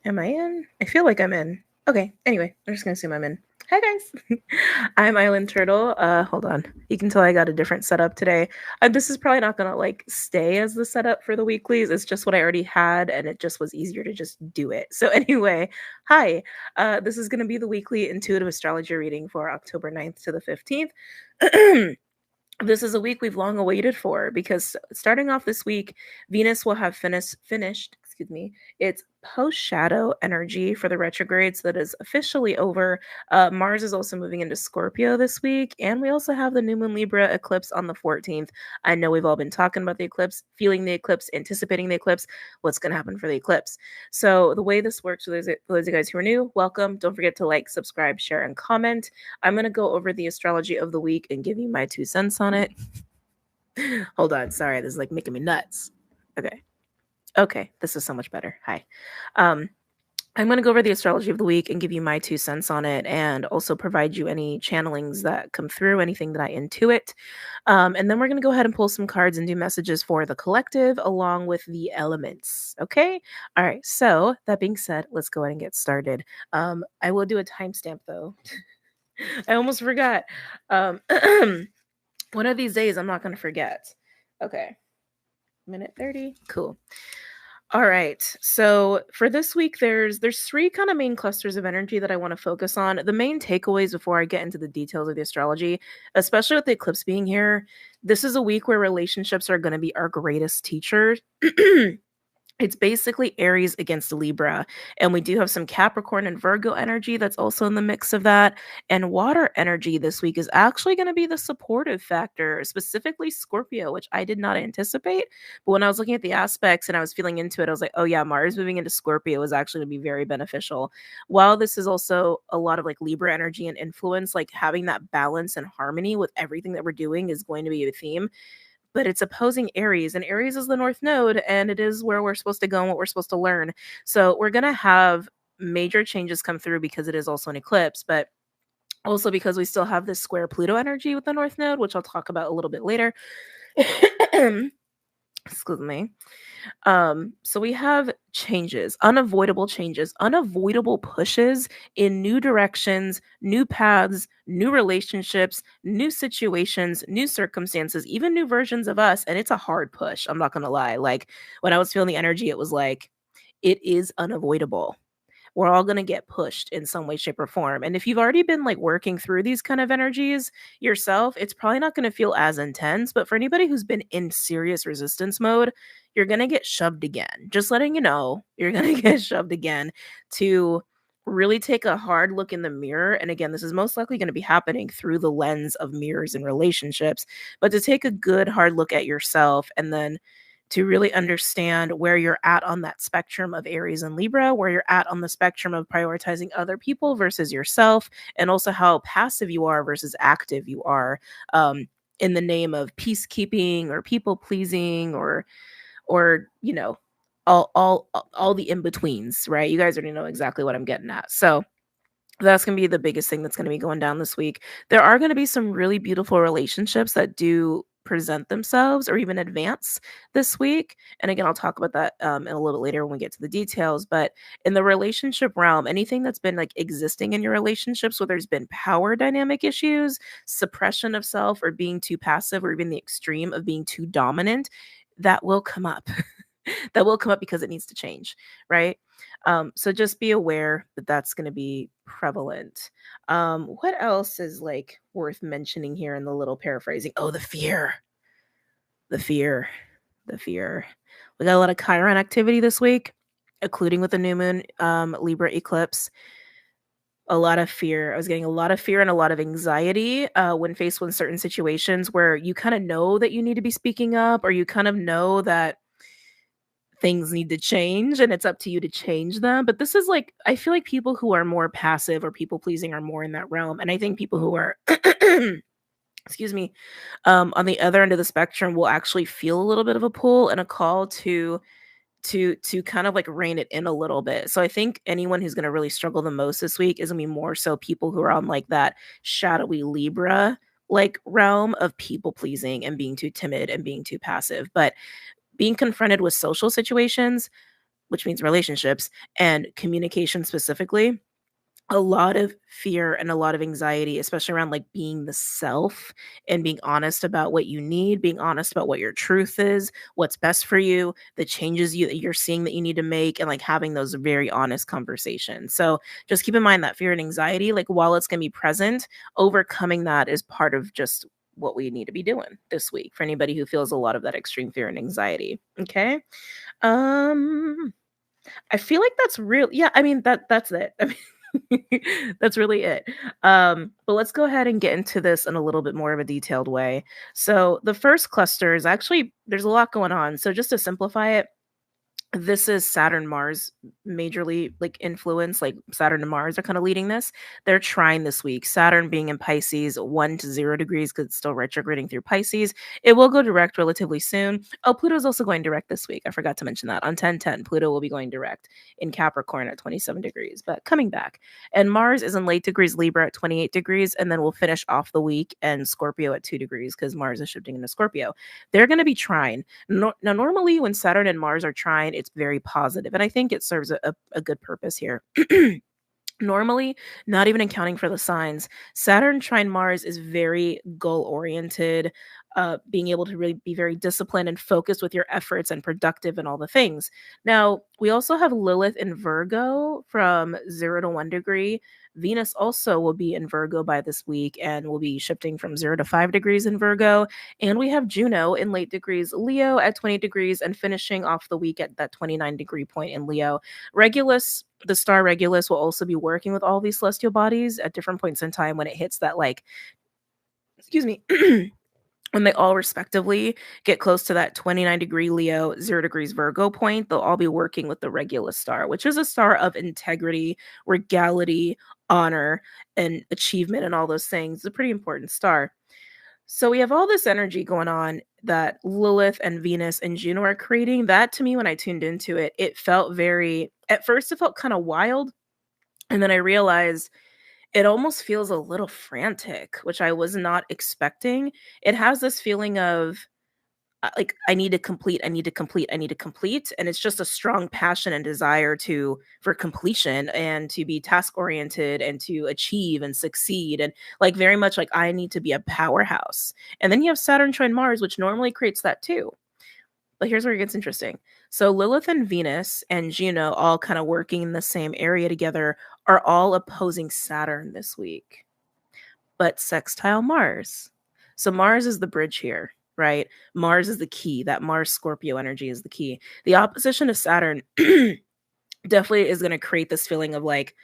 Am I in? I feel like I'm in. Okay, anyway, I'm just gonna assume I'm in. Hi guys. I'm Island Turtle. Hold on. You can tell I got a different setup today. This is probably not gonna like stay as the setup for the weeklies. It's just what I already had, and it just was easier to just do it. So anyway, hi. This is gonna be the weekly intuitive astrology reading for October 9th to the 15th. This is a week we've long awaited for because starting off this week, Venus will have finished, its post shadow energy for the retrogrades that is officially over. Mars is also moving into Scorpio this week, and we also have the new moon Libra eclipse on the 14th. I know we've all been talking about the eclipse, feeling the eclipse, anticipating the eclipse, what's going to happen for the eclipse. So the way this works, for those of you guys who are new, welcome. Don't forget to like, subscribe, share, and comment. I'm going to go over the astrology of the week and give you my 2 cents on it. Hold on. Sorry, this is like making me nuts. Okay, this is so much better. Hi. I'm going to go over the astrology of the week and give you my 2 cents on it, and also provide you any channelings that come through, anything that I intuit. And then we're going to go ahead and pull some cards and do messages for the collective along with the elements. Okay. All right. So that being said, let's go ahead and get started. I will do a timestamp though. I almost forgot. Um, one of these days, I'm not going to forget. Okay. Minute 30. Cool. All right. So for this week, there's 3 kind of main clusters of energy that I want to focus on. The main takeaways before I get into the details of the astrology, especially with the eclipse being here, this is a week where relationships are going to be our greatest teachers. It's basically Aries against Libra. And we do have some Capricorn and Virgo energy that's also in the mix of that. And water energy this week is actually going to be the supportive factor, specifically Scorpio, which I did not anticipate. But when I was looking at the aspects and I was feeling into it, I was like, oh yeah, Mars moving into Scorpio is actually going to be very beneficial. While this is also a lot of like Libra energy and influence, like having that balance and harmony with everything that we're doing is going to be a theme, but it's opposing Aries, and Aries is the North Node, and it is where we're supposed to go and what we're supposed to learn. So we're going to have major changes come through because it is also an eclipse, but also because we still have this square Pluto energy with the North Node, which I'll talk about a little bit later. Excuse me. So we have changes, unavoidable pushes in new directions, new paths, new relationships, new situations, new circumstances, even new versions of us. And it's a hard push. I'm not going to lie. Like when I was feeling the energy, it was like, it is unavoidable. We're all going to get pushed in some way, shape, or form. And if you've already been like working through these kind of energies yourself, it's probably not going to feel as intense. But for anybody who's been in serious resistance mode, you're going to get shoved again. Just letting you know, you're going to get shoved again to really take a hard look in the mirror. And again, this is most likely going to be happening through the lens of mirrors and relationships, but to take a good hard look at yourself and then to really understand where you're at on that spectrum of Aries and Libra, where you're at on the spectrum of prioritizing other people versus yourself, and also how passive you are versus active you are, in the name of peacekeeping or people pleasing or you know, all the in-betweens, right? You guys already know exactly what I'm getting at. So that's going to be the biggest thing that's going to be going down this week. There are going to be some really beautiful relationships that do present themselves or even advance this week. And again, I'll talk about that in a little bit later when we get to the details. But in the relationship realm, anything that's been like existing in your relationships, where there's been power dynamic issues, suppression of self, or being too passive, or even the extreme of being too dominant, that will come up. That will come up because it needs to change, right? So just be aware that that's going to be prevalent. What else is like worth mentioning here in the little paraphrasing? Oh, the fear. We got a lot of Chiron activity this week, including with the new moon Libra eclipse. A lot of fear. I was getting a lot of fear and a lot of anxiety when faced with certain situations where you kind of know that you need to be speaking up, or you kind of know that things need to change and it's up to you to change them. But this is like, I feel like people who are more passive or people pleasing are more in that realm. And I think people who are, excuse me, on the other end of the spectrum will actually feel a little bit of a pull and a call to kind of like rein it in a little bit. So I think anyone who's going to really struggle the most this week is going to be more so people who are on like that shadowy Libra like realm of people pleasing and being too timid and being too passive. But being confronted with social situations, which means relationships, and communication specifically, a lot of fear and a lot of anxiety, especially around like being the self and being honest about what you need, being honest about what your truth is, what's best for you, the changes you're seeing that you need to make, and like having those very honest conversations. So just keep in mind that fear and anxiety, like while it's gonna be present, overcoming that is part of just what we need to be doing this week for anybody who feels a lot of that extreme fear and anxiety. Okay. Um I feel like that's real. Yeah, I mean that's it. I mean, that's really it. But let's go ahead and get into this in a little bit more of a detailed way. So the first cluster is actually there's a lot going on. So just to simplify it, this is Saturn Mars majorly like influence, like Saturn and Mars are kind of leading this. They're trying this week. Saturn being in Pisces 1 to 0 degrees because it's still retrograding through Pisces. It will go direct relatively soon. Oh, Pluto's also going direct this week. I forgot to mention that. On 10/10, Pluto will be going direct in Capricorn at 27 degrees, but coming back. And Mars is in late degrees Libra at 28 degrees, and then we'll finish off the week and Scorpio at 2 degrees because Mars is shifting into Scorpio. They're going to be trying. Now, normally when Saturn and Mars are trying, it's very positive, and I think it serves a good purpose here. Normally, not even accounting for the signs, Saturn trine Mars is very goal oriented, being able to really be very disciplined and focused with your efforts and productive and all the things. Now, we also have Lilith in Virgo from 0 to 1 degree. Venus also will be in Virgo by this week and will be shifting from 0 to 5 degrees in Virgo. And we have Juno in late degrees Leo at 20 degrees and finishing off the week at that 29 degree point in Leo. Regulus, the star Regulus, will also be working with all these celestial bodies at different points in time when it hits that, like, excuse me, when they all respectively get close to that 29 degree Leo, 0 degrees Virgo point, they'll all be working with the Regulus star, which is a star of integrity, regality, honor, and achievement, and all those things. It's a pretty important star. So we have all this energy going on that Lilith and Venus and Juno are creating. That to me, when I tuned into it, it felt very, at first, it felt kind of wild. And then I realized it almost feels a little frantic, which I was not expecting. It has this feeling of like I need to complete, I need to complete, I need to complete, and it's just a strong passion and desire to for completion and to be task oriented and to achieve and succeed, and like very much like I need to be a powerhouse. And then you have Saturn trine Mars, which normally creates that too. But here's where it gets interesting. So Lilith and Venus and Juno all kind of working in the same area together are all opposing Saturn this week, but sextile Mars. So Mars is the bridge here, right? Mars is the key. That Mars Scorpio energy is the key. The opposition of Saturn definitely is going to create this feeling of like,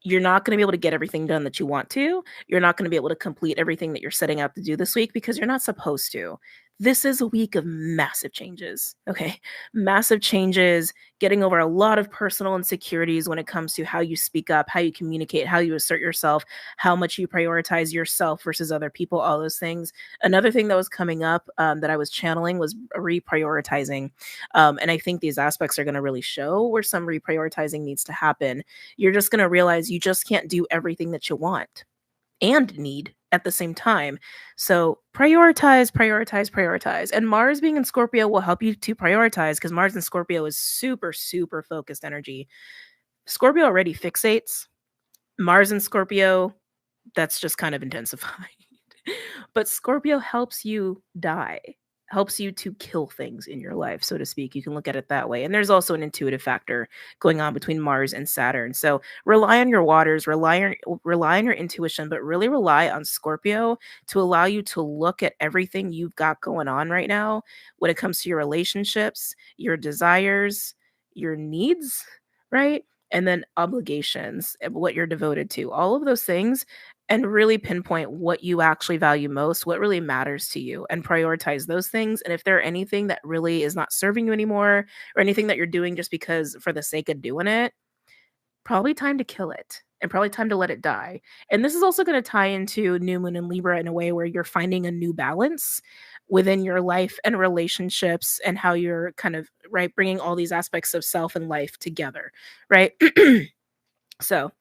you're not going to be able to get everything done that you want to. You're not going to be able to complete everything that you're setting out to do this week because you're not supposed to. This is a week of massive changes. Okay. Massive changes, getting over a lot of personal insecurities when it comes to how you speak up, how you communicate, how you assert yourself, how much you prioritize yourself versus other people, all those things. Another thing that was coming up that I was channeling was reprioritizing. And I think these aspects are going to really show where some reprioritizing needs to happen. You're just going to realize you just can't do everything that you want and need at the same time. So prioritize, prioritize, prioritize. And Mars being in Scorpio will help you to prioritize because Mars in Scorpio is super, super focused energy. Scorpio already fixates. Mars in Scorpio, that's just kind of intensified. But Scorpio helps you die, helps you to kill things in your life, so to speak. You can look at it that way. And there's also an intuitive factor going on between Mars and Saturn. So rely on your waters, rely on your intuition, but really rely on Scorpio to allow you to look at everything you've got going on right now when it comes to your relationships, your desires, your needs, right? And then obligations, what you're devoted to, all of those things, and really pinpoint what you actually value most, what really matters to you, and prioritize those things. And if there are anything that really is not serving you anymore, or anything that you're doing just because for the sake of doing it, probably time to kill it and probably time to let it die. And this is also going to tie into new moon in Libra in a way where you're finding a new balance within your life and relationships and how you're kind of right bringing all these aspects of self and life together, right? So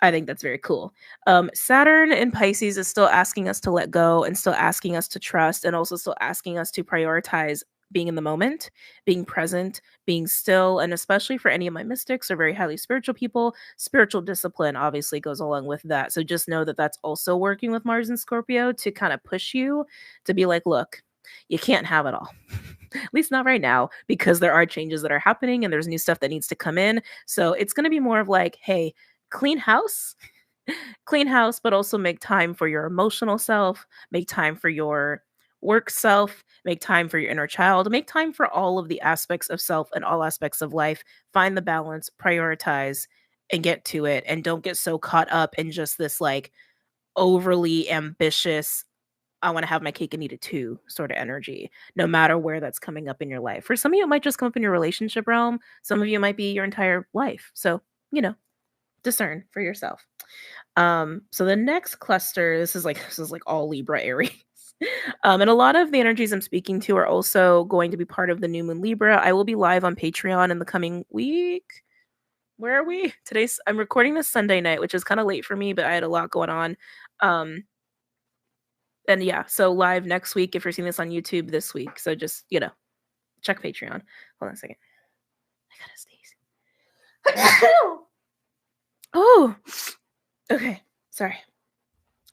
I think that's very cool. Saturn in Pisces is still asking us to let go and still asking us to trust and also still asking us to prioritize being in the moment, being present, being still. And especially for any of my mystics or very highly spiritual people, spiritual discipline obviously goes along with that. So just know that that's also working with Mars and Scorpio to kind of push you to be like, look, you can't have it all. At least not right now, because there are changes that are happening and there's new stuff that needs to come in. So it's going to be more of like, hey, clean house, clean house, but also make time for your emotional self, make time for your work self, make time for your inner child, make time for all of the aspects of self and all aspects of life. Find the balance, prioritize, and get to it. And don't get so caught up in just this like overly ambitious, I want to have my cake and eat it too sort of energy, no matter where that's coming up in your life. For some of you, it might just come up in your relationship realm. Some of you might be your entire life. So, discern for yourself. So the next cluster, this is like all Libra Aries. And a lot of the energies I'm speaking to are also going to be part of the new moon Libra. I will be live on Patreon in the coming week. Where are we? I'm recording this Sunday night, which is kind of late for me, but I had a lot going on. And yeah, so live next week if you're seeing this on YouTube this week. So just, check Patreon. Hold on a second. I gotta sneeze. Oh, okay. Sorry.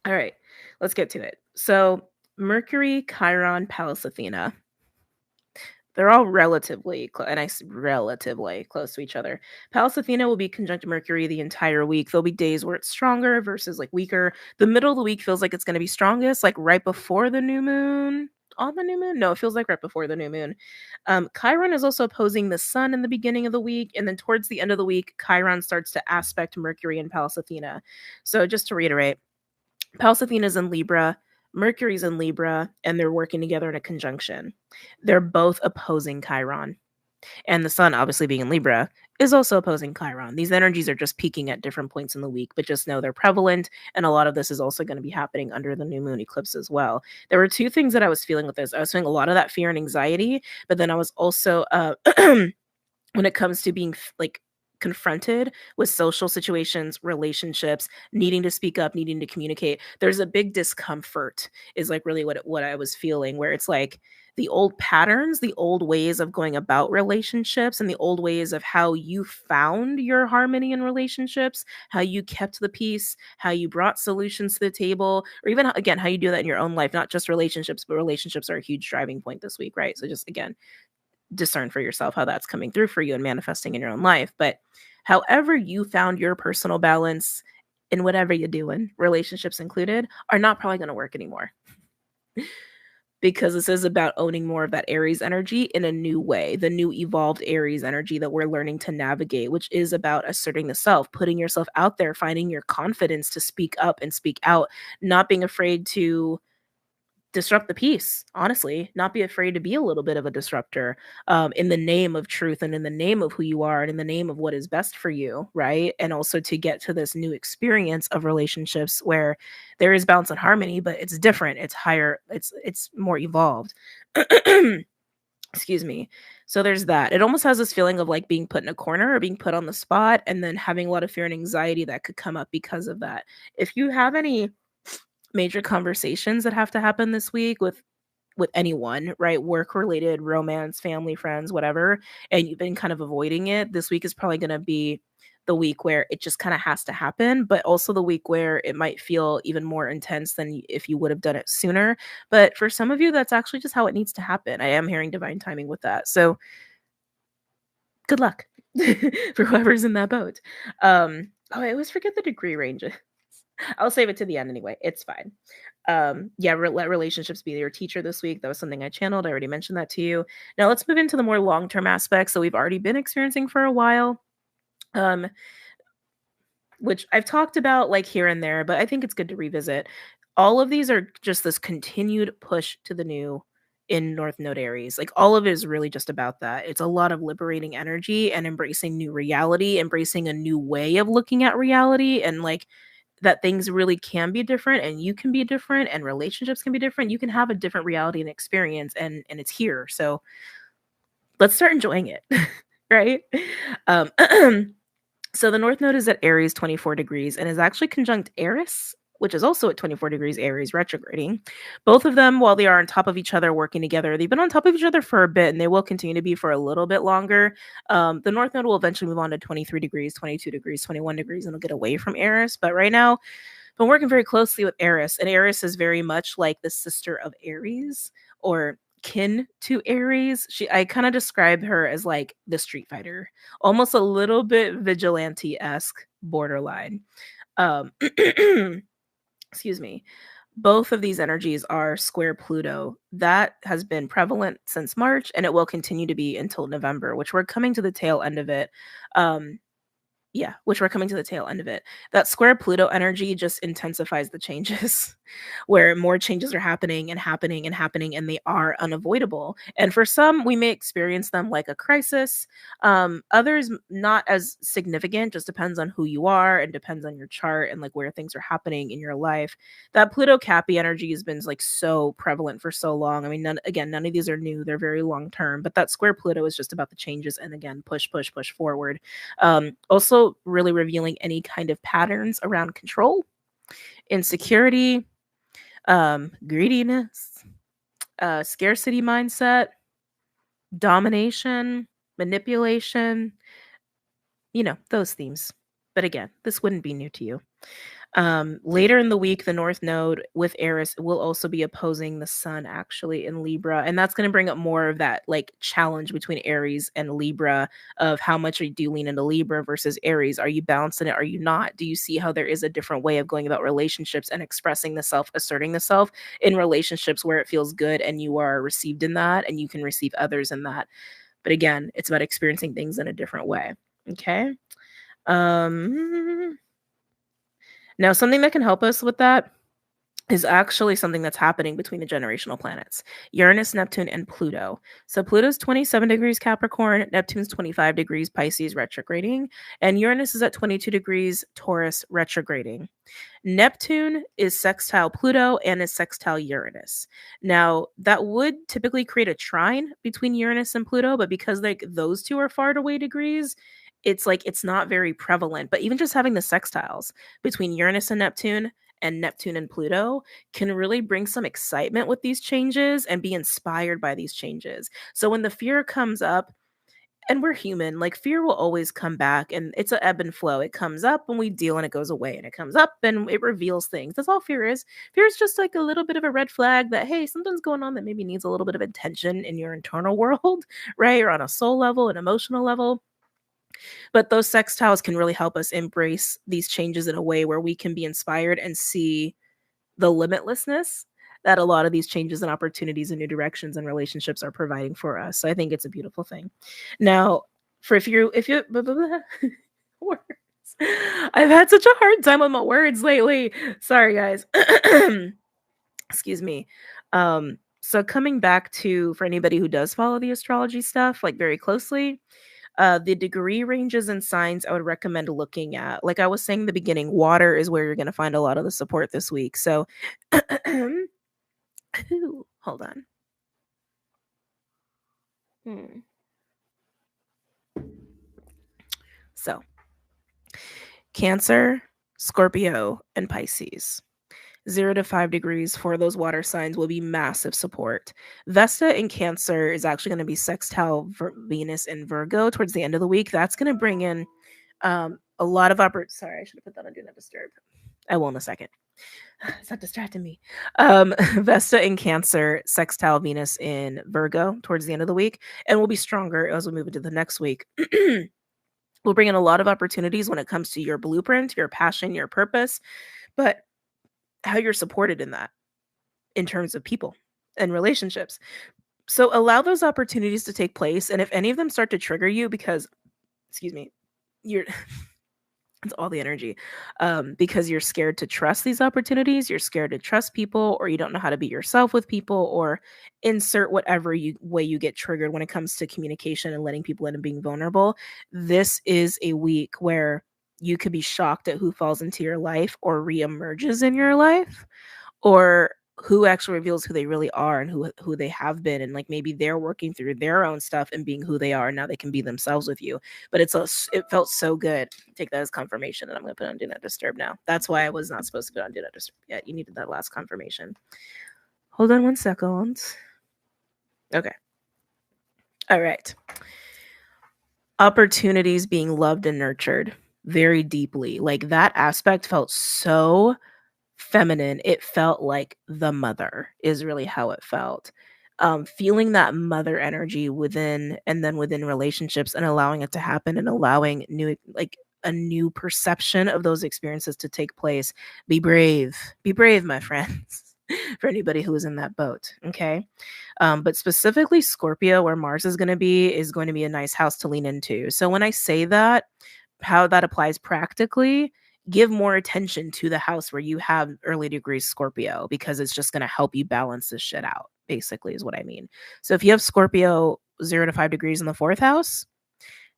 All right, let's get to it. So Mercury, Chiron, Pallas Athena. They're all relatively relatively close to each other. Pallas Athena will be conjunct Mercury the entire week. There'll be days where it's stronger versus like weaker. The middle of the week feels like it's going to be strongest, like right before the new moon. On the new moon? No, it feels like right before the new moon. Chiron is also opposing the sun in the beginning of the week, and then towards the end of the week, Chiron starts to aspect Mercury and Pallas Athena. So just to reiterate, Pallas Athena is in Libra, Mercury's in Libra, and they're working together in a conjunction. They're both opposing Chiron. And the sun, obviously being in Libra, is also opposing Chiron. These energies are just peaking at different points in the week, but just know they're prevalent. And a lot of this is also going to be happening under the new moon eclipse as well. There were two things that I was feeling with this. I was feeling a lot of that fear and anxiety, but then I was also, when it comes to being like confronted with social situations, relationships, needing to speak up, needing to communicate, there's a big discomfort is like really what I was feeling, where it's like the old patterns, the old ways of going about relationships, and the old ways of how you found your harmony in relationships, how you kept the peace, how you brought solutions to the table, or even again how you do that in your own life, not just relationships, but relationships are a huge driving point this week, right? So just again, discern for yourself how that's coming through for you and manifesting in your own life. But however you found your personal balance in whatever you're doing, relationships included, are not probably going to work anymore. Because this is about owning more of that Aries energy in a new way, the new evolved Aries energy that we're learning to navigate, which is about asserting the self, putting yourself out there, finding your confidence to speak up and speak out, not being afraid to disrupt the peace, honestly, not be afraid to be a little bit of a disruptor, in the name of truth and in the name of who you are and in the name of what is best for you, right? And also to get to this new experience of relationships where there is balance and harmony, but it's different, it's higher, it's more evolved. Excuse me. So there's that. It almost has this feeling of like being put in a corner or being put on the spot, and then having a lot of fear and anxiety that could come up because of that. If you have any major conversations that have to happen this week with anyone, right? Work related, romance, family, friends, whatever, and you've been kind of avoiding it, this week is probably going to be the week where it just kind of has to happen, but also the week where it might feel even more intense than if you would have done it sooner. But for some of you, that's actually just how it needs to happen. I am hearing divine timing with that. So good luck for whoever's in that boat. I always forget the degree ranges. I'll save it to the end anyway. It's fine. Let relationships be your teacher this week. That was something I channeled. I already mentioned that to you. Now let's move into the more long-term aspects that we've already been experiencing for a while, which I've talked about like here and there, but I think it's good to revisit. All of these are just this continued push to the new in North Node Aries. Like all of it is really just about that. It's a lot of liberating energy and embracing new reality, embracing a new way of looking at reality, and like that things really can be different, and you can be different, and relationships can be different. You can have a different reality and experience, and it's here. So let's start enjoying it, right? So the North Node is at Aries 24 degrees and is actually conjunct Eris, which is also at 24 degrees Aries retrograding. Both of them, while they are on top of each other working together, they've been on top of each other for a bit and they will continue to be for a little bit longer. The North Node will eventually move on to 23 degrees, 22 degrees, 21 degrees, and it'll get away from Eris. But right now, I've been working very closely with Eris, and Eris is very much like the sister of Aries, or kin to Aries. I kind of describe her as like the Street Fighter, almost a little bit vigilante-esque borderline. Um excuse me. Both of these energies are square Pluto. That has been prevalent since March, and it will continue to be until November, which we're coming to the tail end of it. Which we're coming to the tail end of it. That square Pluto energy just intensifies the changes, where more changes are happening and happening and happening, and they are unavoidable. And for some, we may experience them like a crisis. Others, not as significant, just depends on who you are and depends on your chart and like where things are happening in your life. That Pluto Cappy energy has been like so prevalent for so long. I mean, none of these are new. They're very long term, but that square Pluto is just about the changes and again, push forward. Also really revealing any kind of patterns around control, insecurity, greediness, scarcity mindset, domination, manipulation, those themes. But again, this wouldn't be new to you. Later in the week, the North Node with Eris will also be opposing the Sun actually in Libra. And that's going to bring up more of that like challenge between Aries and Libra of how much do you lean into Libra versus Aries? Are you balancing it? Are you not? Do you see how there is a different way of going about relationships and expressing the self, asserting the self in relationships where it feels good and you are received in that and you can receive others in that? But again, it's about experiencing things in a different way. Okay. Now, something that can help us with that is actually something that's happening between the generational planets, Uranus, Neptune, and Pluto. So Pluto's 27 degrees Capricorn, Neptune's 25 degrees Pisces retrograding, and Uranus is at 22 degrees Taurus retrograding. Neptune is sextile Pluto and is sextile Uranus. Now, that would typically create a trine between Uranus and Pluto, but because like those two are far away degrees, it's not very prevalent. But even just having the sextiles between Uranus and Neptune and Pluto can really bring some excitement with these changes and be inspired by these changes. So when the fear comes up, and we're human, like fear will always come back and it's an ebb and flow. It comes up and we deal and it goes away, and it comes up and it reveals things. That's all fear is. Fear is just like a little bit of a red flag that, hey, something's going on that maybe needs a little bit of attention in your internal world, right? Or on a soul level, an emotional level. But those sextiles can really help us embrace these changes in a way where we can be inspired and see the limitlessness that a lot of these changes and opportunities and new directions and relationships are providing for us. So I think it's a beautiful thing. Now, for if you words. I've had such a hard time with my words lately. Sorry, guys. Excuse me. So coming back to, for anybody who does follow the astrology stuff like very closely, the degree ranges and signs I would recommend looking at. Like I was saying in the beginning, water is where you're going to find a lot of the support this week. So hold on. So Cancer, Scorpio, and Pisces. 0 to 5 degrees for those water signs will be massive support. Vesta in Cancer is actually going to be sextile Venus in Virgo towards the end of the week. That's going to bring in a lot of sorry, I should have put that on Do Not Disturb. I will in a second. It's not distracting me. Vesta in Cancer, sextile Venus in Virgo towards the end of the week, and will be stronger as we move into the next week. We'll bring in a lot of opportunities when it comes to your blueprint, your passion, your purpose, but how you're supported in that in terms of people and relationships. So allow those opportunities to take place. And if any of them start to trigger you because, you're it's all the energy, because you're scared to trust these opportunities, you're scared to trust people, or you don't know how to be yourself with people, or insert whatever way you get triggered when it comes to communication and letting people in and being vulnerable. This is a week where you could be shocked at who falls into your life or reemerges in your life, or who actually reveals who they really are and who they have been, and like maybe they're working through their own stuff and being who they are, and now they can be themselves with you. But it felt so good. Take that as confirmation, and I'm gonna put on do not disturb now. That's why I was not supposed to put on do not disturb yet. You needed that last confirmation. Hold on 1 second. Okay. All right. Opportunities being loved and nurtured very deeply. Like that aspect felt so feminine. It felt like the mother is really how it felt. Feeling that mother energy within, and then within relationships, and allowing it to happen, and allowing a new perception of those experiences to take place. Be brave, my friends. For anybody who is in that boat, okay? But specifically Scorpio, where Mars is going to be a nice house to lean into. So when I say that, how that applies practically, give more attention to the house where you have early degrees Scorpio, because it's just going to help you balance this shit out, basically, is what I mean. So if you have Scorpio 0 to 5 degrees in the 4th house,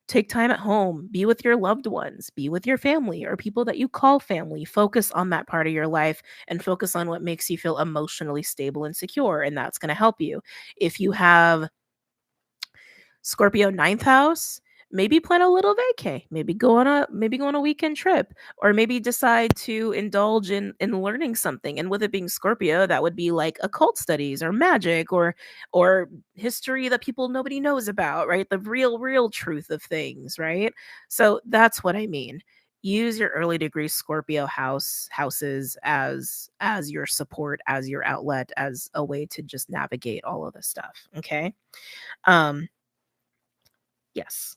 take time at home, be with your loved ones, be with your family or people that you call family. Focus on that part of your life and focus on what makes you feel emotionally stable and secure, and that's going to help you. If you have Scorpio 9th house, maybe plan a little vacay, maybe go on a weekend trip, or maybe decide to indulge in learning something. And with it being Scorpio, that would be like occult studies or magic or history that nobody knows about, right? The real truth of things, right? So that's what I mean. Use your early degree Scorpio houses as your support, as your outlet, as a way to just navigate all of this stuff. Okay. Um Yes.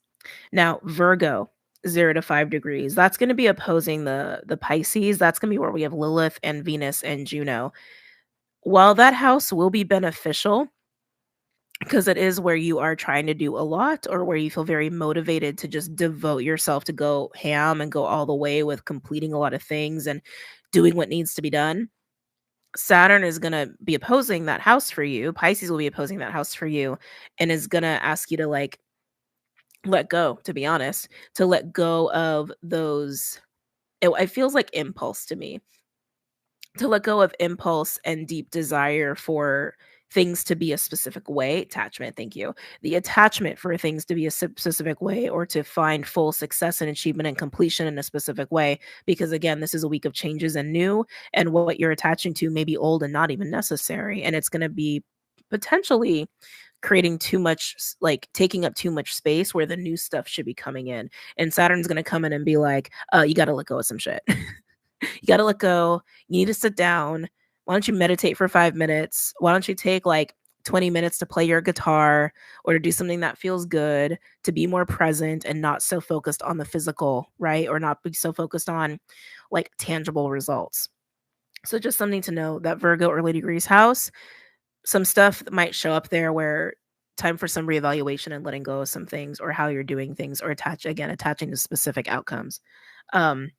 Now, Virgo, 0 to 5 degrees, that's going to be opposing the Pisces. That's going to be where we have Lilith and Venus and Juno. While that house will be beneficial, because it is where you are trying to do a lot, or where you feel very motivated to just devote yourself to go ham and go all the way with completing a lot of things and doing what needs to be done. Saturn is going to be opposing that house for you. Pisces will be opposing that house for you, and is going to ask you to like let go, to be honest, to let go of those. It feels like impulse to me, to let go of impulse and deep desire for things to be a specific way. Attachment, thank you. The attachment for things to be a specific way, or to find full success and achievement and completion in a specific way. Because again, this is a week of changes and new, and what you're attaching to may be old and not even necessary. And it's going to be potentially creating too much, like taking up too much space where the new stuff should be coming in. And Saturn's going to come in and be like, you got to let go of some shit. You got to let go. You need to sit down. Why don't you meditate for 5 minutes? Why don't you take like 20 minutes to play your guitar, or to do something that feels good, to be more present and not so focused on the physical, right? Or not be so focused on like tangible results. So just something to know, that Virgo early degrees house, some stuff that might show up there where time for some reevaluation and letting go of some things, or how you're doing things, or attaching to specific outcomes. Um,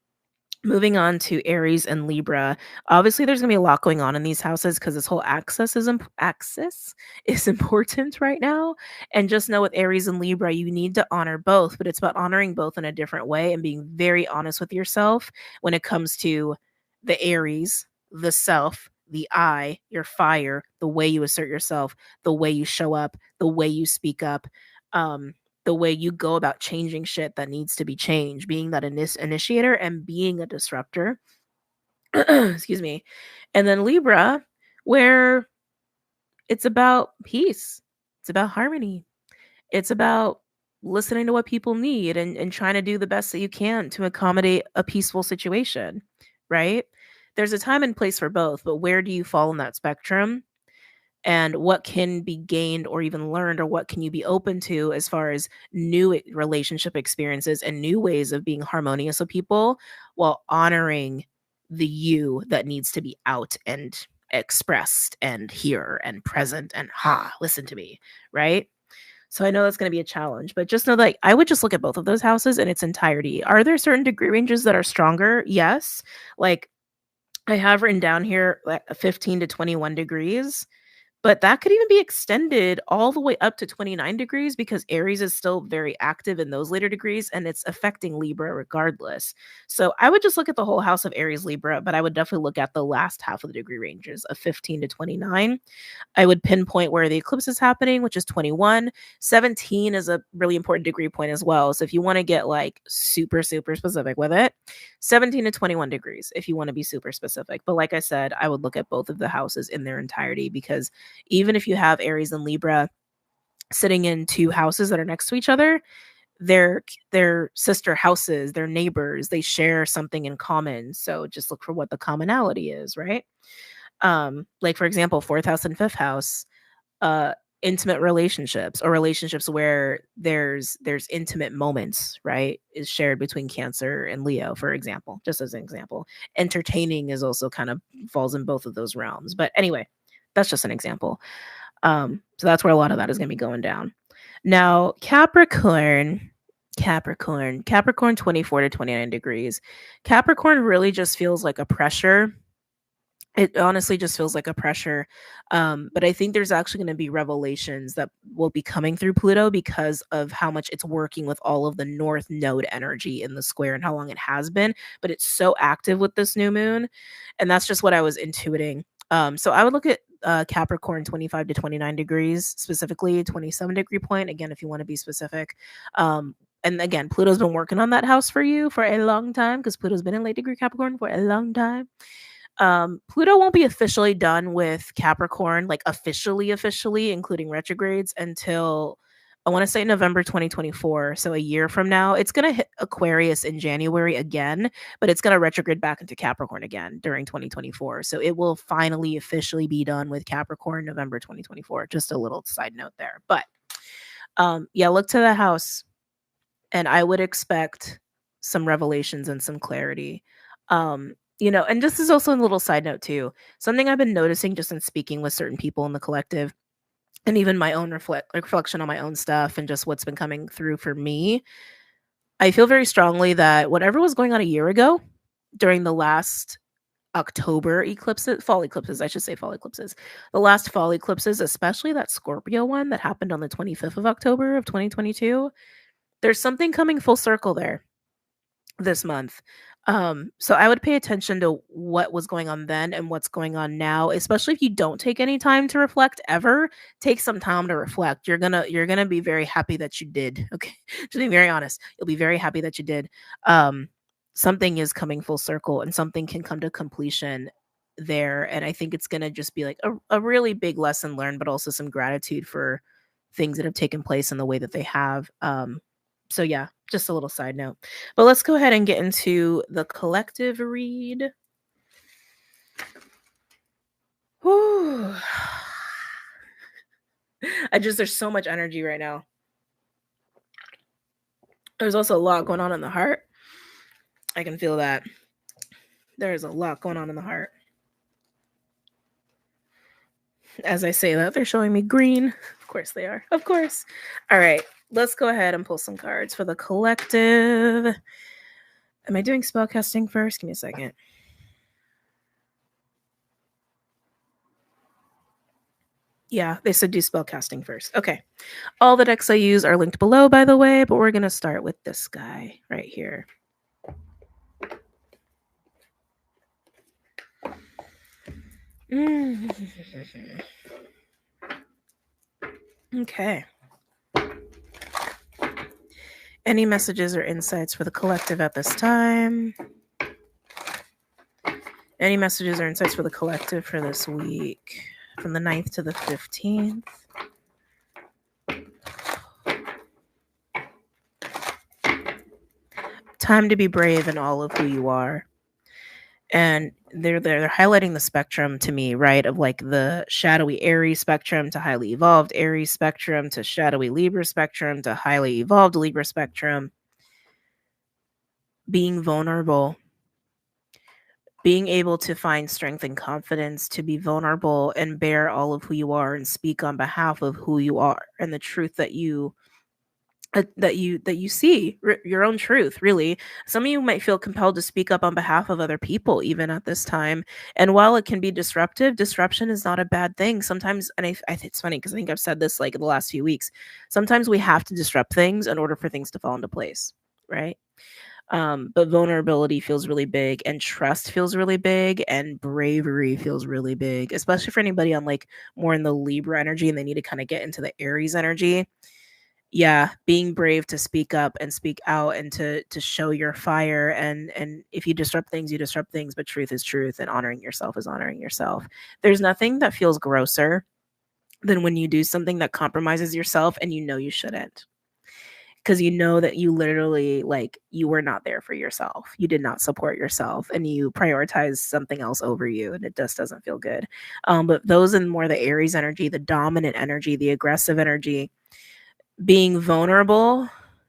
Moving on to Aries and Libra. Obviously, there's going to be a lot going on in these houses, because this whole axis is important right now. And just know with Aries and Libra, you need to honor both, but it's about honoring both in a different way, and being very honest with yourself when it comes to the Aries, the self, the I, your fire, the way you assert yourself, the way you show up, the way you speak up. The way you go about changing shit that needs to be changed, being that initiator and being a disruptor. Excuse me. And then Libra, where it's about peace, it's about harmony, it's about listening to what people need, and trying to do the best that you can to accommodate a peaceful situation, right? There's a time and place for both, but where do you fall in that spectrum? And what can be gained or even learned, or what can you be open to as far as new relationship experiences and new ways of being harmonious with people, while honoring the you that needs to be out and expressed and here and present and listen to me, right? So I know that's going to be a challenge, but just know that I would just look at both of those houses in its entirety. Are there certain degree ranges that are stronger? Yes. Like I have written down here, like 15 to 21 degrees. But that could even be extended all the way up to 29 degrees because Aries is still very active in those later degrees and it's affecting Libra regardless. So I would just look at the whole house of Aries Libra, but I would definitely look at the last half of the degree ranges of 15 to 29. I would pinpoint where the eclipse is happening, which is 21. 17 is a really important degree point as well. So if you want to get like super, super specific with it, 17 to 21 degrees if you want to be super specific. But like I said, I would look at both of the houses in their entirety because even if you have Aries and Libra sitting in two houses that are next to each other, they're sister houses, they're neighbors, they share something in common. So just look for what the commonality is, right? Like for example, fourth house and fifth house, uh intimate relationships or relationships where there's intimate moments, right, is shared between Cancer and Leo, for example, just as an example. Entertaining is also kind of falls in both of those realms, but anyway, that's just an example. So that's where a lot of that is going to be going down. Now Capricorn 24 to 29 degrees. Capricorn really just feels like a pressure. It honestly just feels like a pressure. But I think there's actually going to be revelations that will be coming through Pluto because of how much it's working with all of the North Node energy in the square and how long it has been. But it's so active with this new moon. And that's just what I was intuiting. So I would look at Capricorn 25 to 29 degrees, specifically 27 degree point. Again, if you want to be specific. And again, Pluto's been working on that house for you for a long time because Pluto's been in late degree Capricorn for a long time. Pluto won't be officially done with Capricorn, like officially, including retrogrades, until I want to say November 2024. So a year from now, it's going to hit Aquarius in January again, but it's going to retrograde back into Capricorn again during 2024. So it will finally officially be done with Capricorn November 2024. Just a little side note there. But yeah, look to the house and I would expect some revelations and some clarity. And this is also a little side note too. Something I've been noticing just in speaking with certain people in the collective, and even my own reflection on my own stuff and just what's been coming through for me. I feel very strongly that whatever was going on a year ago during the last October eclipses, fall eclipses, I should say fall eclipses, the last fall eclipses, especially that Scorpio one that happened on the 25th of October of 2022, there's something coming full circle there this month. So I would pay attention to what was going on then and what's going on now, especially if you don't take any time to reflect ever. Take some time to reflect. You're gonna be very happy that you did. Okay. To be very honest, you'll be very happy that you did. Something is coming full circle and something can come to completion there. And I think it's gonna just be like a really big lesson learned, but also some gratitude for things that have taken place in the way that they have. So yeah, just a little side note. But let's go ahead and get into the collective read. Whew. There's so much energy right now. There's also a lot going on in the heart. I can feel that. There's a lot going on in the heart. As I say that, they're showing me green. Of course they are. Of course. All right. Let's go ahead and pull some cards for the collective. Am I doing spellcasting first? Give me a second. Yeah, they said do spellcasting first. Okay. All the decks I use are linked below, by the way, but we're going to start with this guy right here. Okay. Any messages or insights for the collective at this time? Any messages or insights for the collective for this week from the 9th to the 15th? Time to be brave in all of who you are. And they're highlighting the spectrum to me, right? Of like the shadowy Aries spectrum to highly evolved Aries spectrum to shadowy Libra spectrum to highly evolved Libra spectrum. Being vulnerable, being able to find strength and confidence to be vulnerable and bear all of who you are and speak on behalf of who you are and the truth that you that you see your own truth, really. Some of you might feel compelled to speak up on behalf of other people even at this time, and while it can be disruptive, disruption is not a bad thing sometimes. And I think it's funny because I think I've said this like in the last few weeks. Sometimes we have to disrupt things in order for things to fall into place, right? But vulnerability feels really big, and trust feels really big, and bravery feels really big, especially for anybody on like more in the Libra energy and they need to kind of get into the Aries energy. Yeah, being brave to speak up and speak out and to show your fire, and if you disrupt things, you disrupt things, but truth is truth, and honoring yourself is honoring yourself. There's nothing that feels grosser than when you do something that compromises yourself and you know you shouldn't, because you know that you literally, like, you were not there for yourself, you did not support yourself, and you prioritize something else over you, and it just doesn't feel good. But those in more the Aries energy, the dominant energy, the aggressive energy, being vulnerable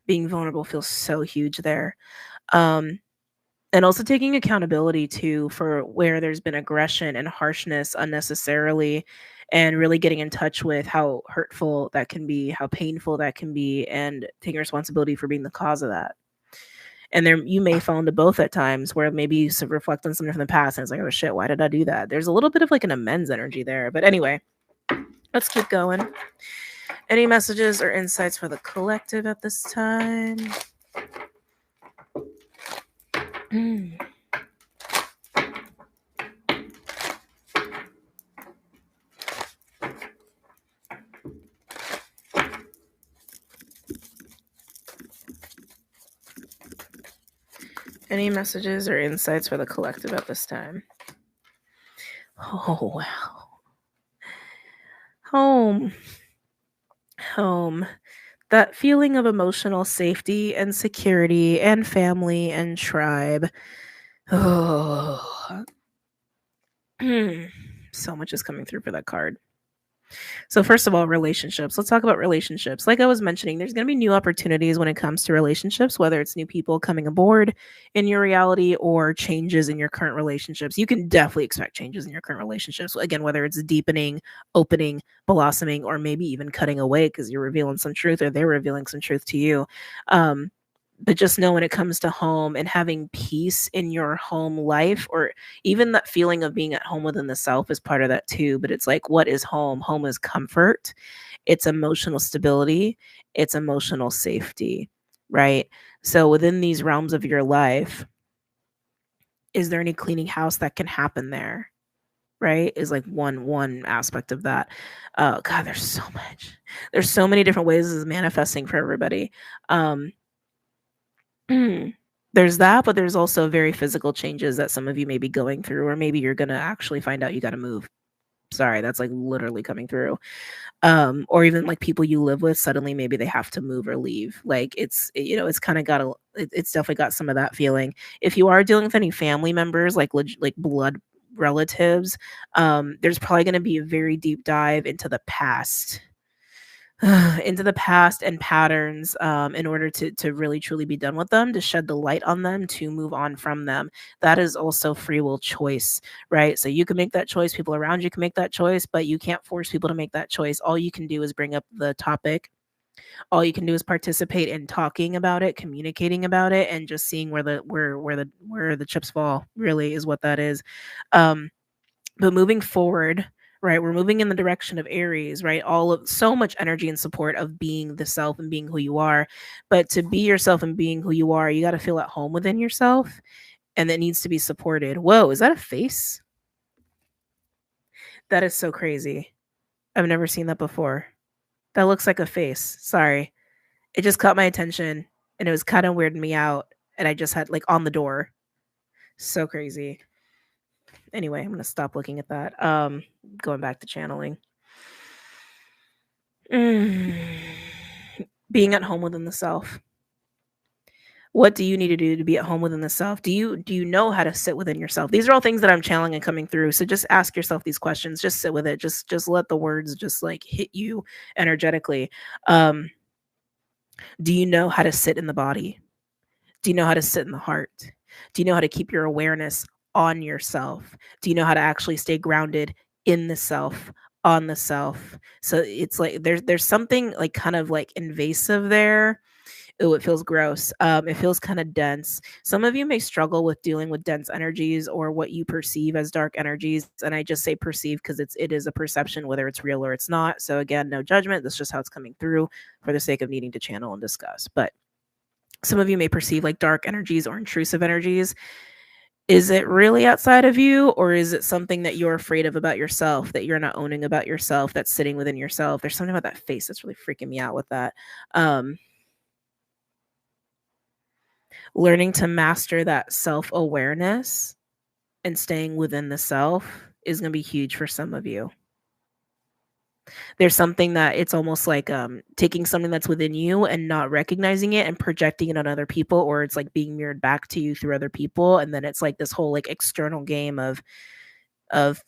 being vulnerable feels so huge there. um and also taking accountability too for where there's been aggression and harshness unnecessarily, and really getting in touch with how hurtful that can be, how painful that can be, and taking responsibility for being the cause of that. And there, you may fall into both at times where maybe you reflect on something from the past and it's like, oh shit, why did I do that? There's a little bit of like an amends energy there, but anyway, let's keep going. Any messages or insights for the collective at this time? Any messages or insights for the collective at this time? Oh, wow. Home. Home. That feeling of emotional safety and security and family and tribe. Oh. So much is coming through for that card. So first of all, relationships. Let's talk about relationships. Like I was mentioning, there's going to be new opportunities when it comes to relationships, whether it's new people coming aboard in your reality or changes in your current relationships. You can definitely expect changes in your current relationships. Again, whether it's deepening, opening, blossoming, or maybe even cutting away because you're revealing some truth or they're revealing some truth to you. But just know when it comes to home and having peace in your home life, or even that feeling of being at home within the self is part of that too. But it's like, what is home? Home is comfort, it's emotional stability, it's emotional safety, right? So within these realms of your life, is there any cleaning house that can happen there? Right, is like one aspect of that. Oh god, there's so much. There's so many different ways this is manifesting for everybody. um There's that, but there's also very physical changes that some of you may be going through, or maybe you're gonna actually find out you gotta move. Sorry, that's like literally coming through. Or even like people you live with, suddenly maybe they have to move or leave. Like it's kind of got it's definitely got some of that feeling. If you are dealing with any family members, like like blood relatives, there's probably going to be a very deep dive into the past, into the past and patterns, in order to really truly be done with them, to shed the light on them, to move on from them. That is also free will choice, right? So you can make that choice, people around you can make that choice, but you can't force people to make that choice. All you can do is bring up the topic. All you can do is participate in talking about it, communicating about it, and just seeing where the chips fall, really is what that is. But moving forward, right, we're moving in the direction of Aries, right? All of so much energy and support of being the self and being who you are. But to be yourself and being who you are, you got to feel at home within yourself, and that needs to be supported. Whoa, is that a face? That is so crazy. I've never seen that before. That looks like a face. Sorry. It just caught my attention and it was kind of weirding me out. And I just had like on the door. So crazy. Anyway, I'm gonna stop looking at that. Going back to channeling. Mm. Being at home within the self. What do you need to do to be at home within the self? Do you know how to sit within yourself? These are all things that I'm channeling and coming through. So just ask yourself these questions. Just sit with it. Just let the words just like hit you energetically. Um, do you know how to sit in the body? Do you know how to sit in the heart? Do you know how to keep your awareness on yourself? Do you know how to actually stay grounded in the self, on the self? So it's like there's something like kind of like invasive there, Ooh, it feels gross. It feels kind of dense. Some of you may struggle with dealing with dense energies or what you perceive as dark energies. And I just say perceive because it is a perception, whether it's real or it's not. So again, no judgment. That's just how it's coming through for the sake of needing to channel and discuss. But some of you may perceive like dark energies or intrusive energies. Is it really outside of you, or is it something that you're afraid of about yourself, that you're not owning about yourself, that's sitting within yourself? There's something about that face that's really freaking me out with that. Learning to master that self-awareness and staying within the self is going to be huge for some of you. There's something that it's almost like taking something that's within you and not recognizing it and projecting it on other people, or it's like being mirrored back to you through other people. And then it's like this whole like external game of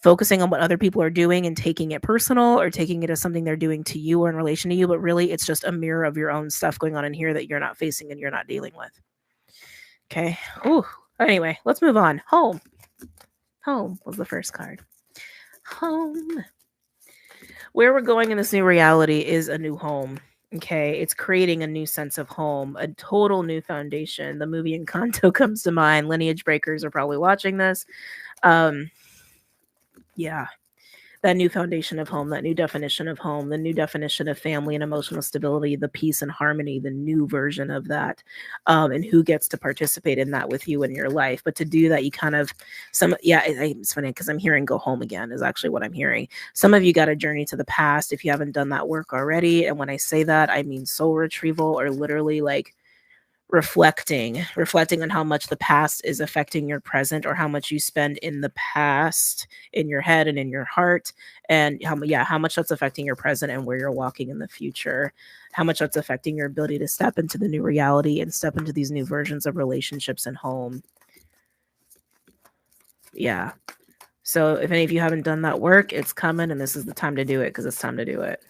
focusing on what other people are doing and taking it personal or taking it as something they're doing to you or in relation to you. But really, it's just a mirror of your own stuff going on in here that you're not facing and you're not dealing with. Okay. Ooh. Anyway, let's move on. Home. Home was the first card. Home. Where we're going in this new reality is a new home. Okay. It's creating a new sense of home, a total new foundation. The movie Encanto comes to mind. Lineage breakers are probably watching this. Yeah. That new foundation of home, that new definition of home, the new definition of family and emotional stability, the peace and harmony, the new version of that, and who gets to participate in that with you in your life. But to do that, you kind of, it's funny because I'm hearing go home again is actually what I'm hearing. Some of you got a journey to the past if you haven't done that work already. And when I say that, I mean soul retrieval, or literally like reflecting on how much the past is affecting your present, or how much you spend in the past in your head and in your heart, and how much that's affecting your present and where you're walking in the future, how much that's affecting your ability to step into the new reality and step into these new versions of relationships and home. Yeah. So if any of you haven't done that work, it's coming, and this is the time to do it, because it's time to do it.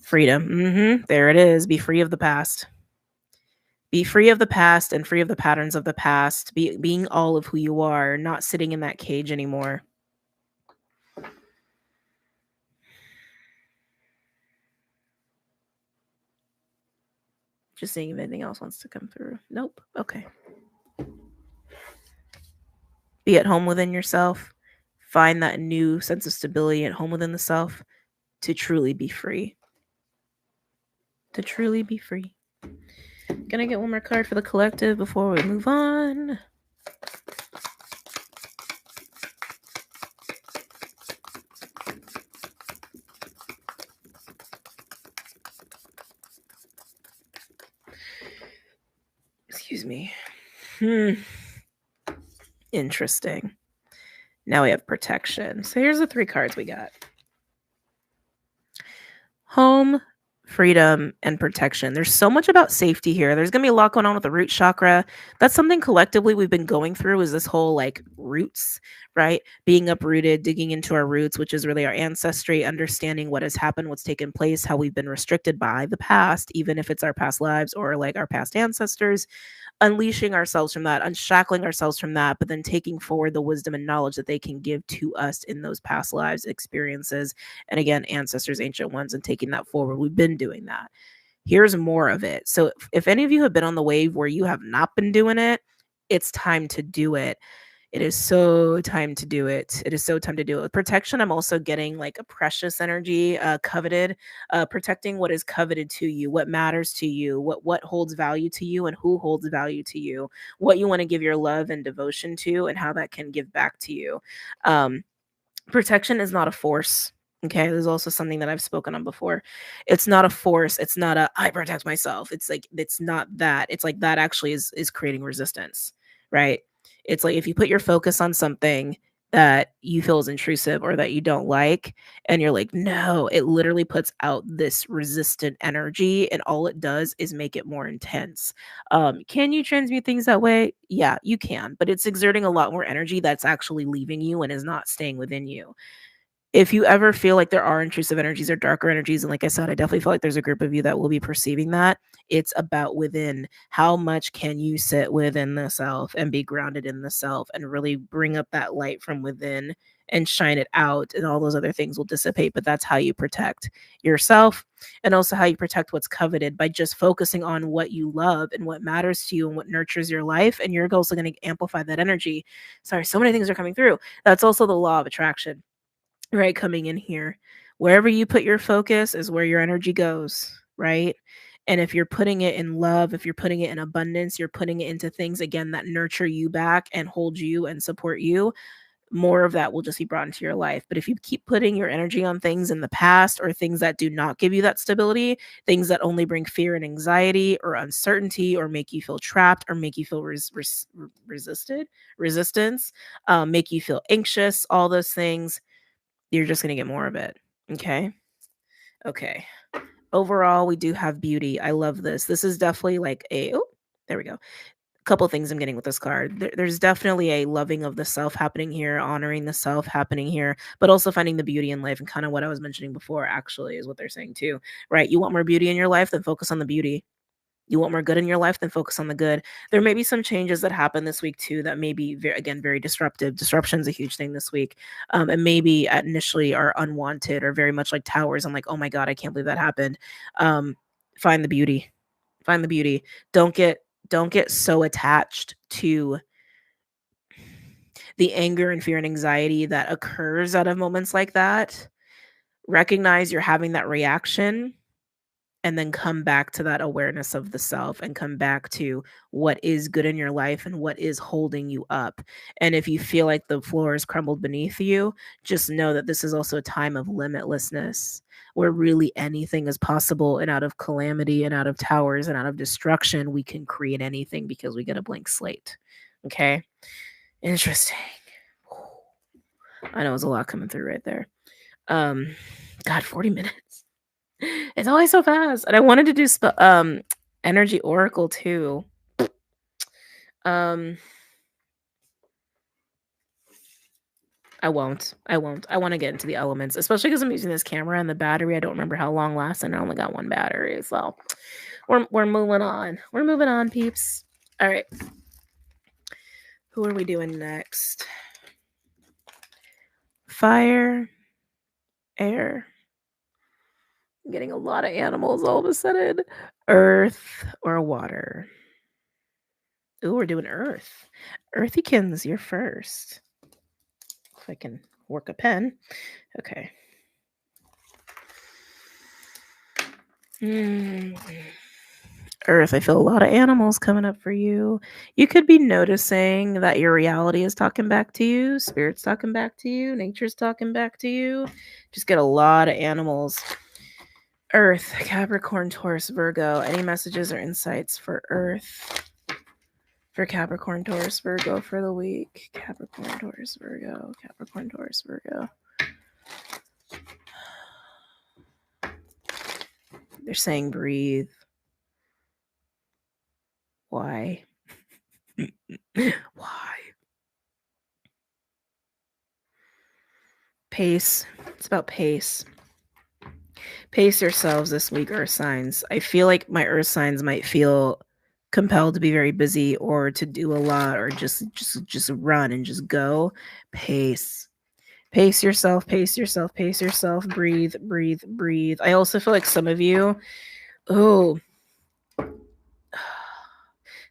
Freedom. There it is. Be free of the past. Be free of the past and free of the patterns of the past. Being all of who you are, not sitting in that cage anymore. Just seeing if anything else wants to come through. Nope. Okay. Be at home within yourself. Find that new sense of stability at home within the self to truly be free. To truly be free. Gonna get one more card for the collective before we move on. Excuse me. Interesting. Now we have protection. So here's the 3 cards we got. Home, freedom, and protection. There's so much about safety here. There's going to be a lot going on with the root chakra. That's something collectively we've been going through, is this whole like roots, right? Being uprooted, digging into our roots, which is really our ancestry, understanding what has happened, what's taken place, how we've been restricted by the past, even if it's our past lives or like our past ancestors. Unleashing ourselves from that, unshackling ourselves from that, but then taking forward the wisdom and knowledge that they can give to us in those past lives experiences. And again, ancestors, ancient ones, and taking that forward. We've been doing that. Here's more of it. So if any of you have been on the wave where you have not been doing it, it's time to do it. It is so time to do it. It is so time to do it. With protection, I'm also getting like a precious energy, coveted, protecting what is coveted to you, what matters to you, what holds value to you, and who holds value to you, what you want to give your love and devotion to, and how that can give back to you. Protection is not a force. Okay, there's also something that I've spoken on before. It's not a force. It's not a I protect myself. It's like it's not that. It's like that actually is creating resistance, right? It's like if you put your focus on something that you feel is intrusive or that you don't like, and you're like, no, it literally puts out this resistant energy, and all it does is make it more intense. Can you transmute things that way? Yeah, you can, but it's exerting a lot more energy that's actually leaving you and is not staying within you. If you ever feel like there are intrusive energies or darker energies, and like I said, I definitely feel like there's a group of you that will be perceiving that. It's about within. How much can you sit within the self and be grounded in the self and really bring up that light from within and shine it out, and all those other things will dissipate. But that's how you protect yourself, and also how you protect what's coveted, by just focusing on what you love and what matters to you and what nurtures your life. And you're also going to amplify that energy. Sorry, so many things are coming through. That's also the law of attraction, right? Coming in here. Wherever you put your focus is where your energy goes, right? And if you're putting it in love, if you're putting it in abundance, you're putting it into things, again, that nurture you back and hold you and support you, more of that will just be brought into your life. But if you keep putting your energy on things in the past, or things that do not give you that stability, things that only bring fear and anxiety or uncertainty, or make you feel trapped, or make you feel resistance, make you feel anxious, all those things, you're just going to get more of it. Okay. Overall, we do have beauty. I love this. This is definitely like there we go. A couple things I'm getting with this card. There's definitely a loving of the self happening here, honoring the self happening here, but also finding the beauty in life. And kind of what I was mentioning before, actually, is what they're saying too, right? You want more beauty in your life, then focus on the beauty. You want more good in your life, then focus on the good. There may be some changes that happen this week too that may be very disruptive. Disruption's a huge thing this week, and maybe initially are unwanted, or very much like towers. I'm like, oh my god, I can't believe that happened. Find the beauty. Find the beauty. Don't get so attached to the anger and fear and anxiety that occurs out of moments like that. Recognize you're having that reaction, and then come back to that awareness of the self, and come back to what is good in your life and what is holding you up. And if you feel like the floor is crumbled beneath you, just know that this is also a time of limitlessness, where really anything is possible. And out of calamity, and out of towers, and out of destruction, we can create anything, because we get a blank slate. Okay. Interesting. I know it's a lot coming through right there. God, 40 minutes. It's always so fast. And I wanted to do energy oracle too. I won't. I want to get into the elements, especially because I'm using this camera, and the battery, I don't remember how long lasts, and I only got one battery. So we're moving on. We're moving on, peeps. All right. Who are we doing next? Fire, air. I'm getting a lot of animals all of a sudden. Earth or water. Ooh, we're doing earth. Earthykins, you're first. If I can work a pen. Okay. Earth, I feel a lot of animals coming up for you. You could be noticing that your reality is talking back to you, spirit's talking back to you, nature's talking back to you. Just get a lot of animals. Earth, Capricorn, Taurus, Virgo. Any messages or insights for Earth? For Capricorn, Taurus, Virgo for the week. Capricorn, Taurus, Virgo. Capricorn, Taurus, Virgo. They're saying breathe. Why? Why? Pace. It's about pace. Pace yourselves this week, Earth signs. I feel like my Earth signs might feel compelled to be very busy, or to do a lot, or just run and just go. Pace yourself, pace yourself, pace yourself. Breathe. I also feel like some of you,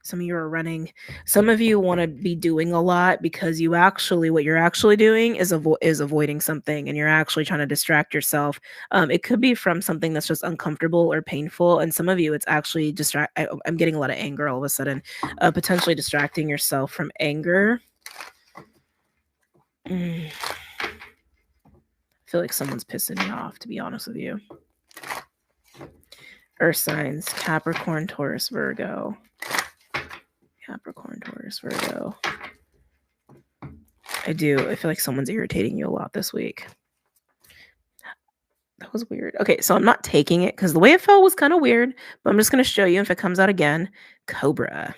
some of you are running. Some of you want to be doing a lot, because what you're actually doing is avoiding something, and you're actually trying to distract yourself. It could be from something that's just uncomfortable or painful, and some of you, it's actually I'm getting a lot of anger all of a sudden. Potentially distracting yourself from anger. I feel like someone's pissing me off, to be honest with you. Earth signs, Capricorn, Taurus, Virgo. Capricorn, Taurus, Virgo. I feel like someone's irritating you a lot this week. That was weird. Okay, so I'm not taking it, because the way it fell was kind of weird, but I'm just going to show you if it comes out again. Cobra.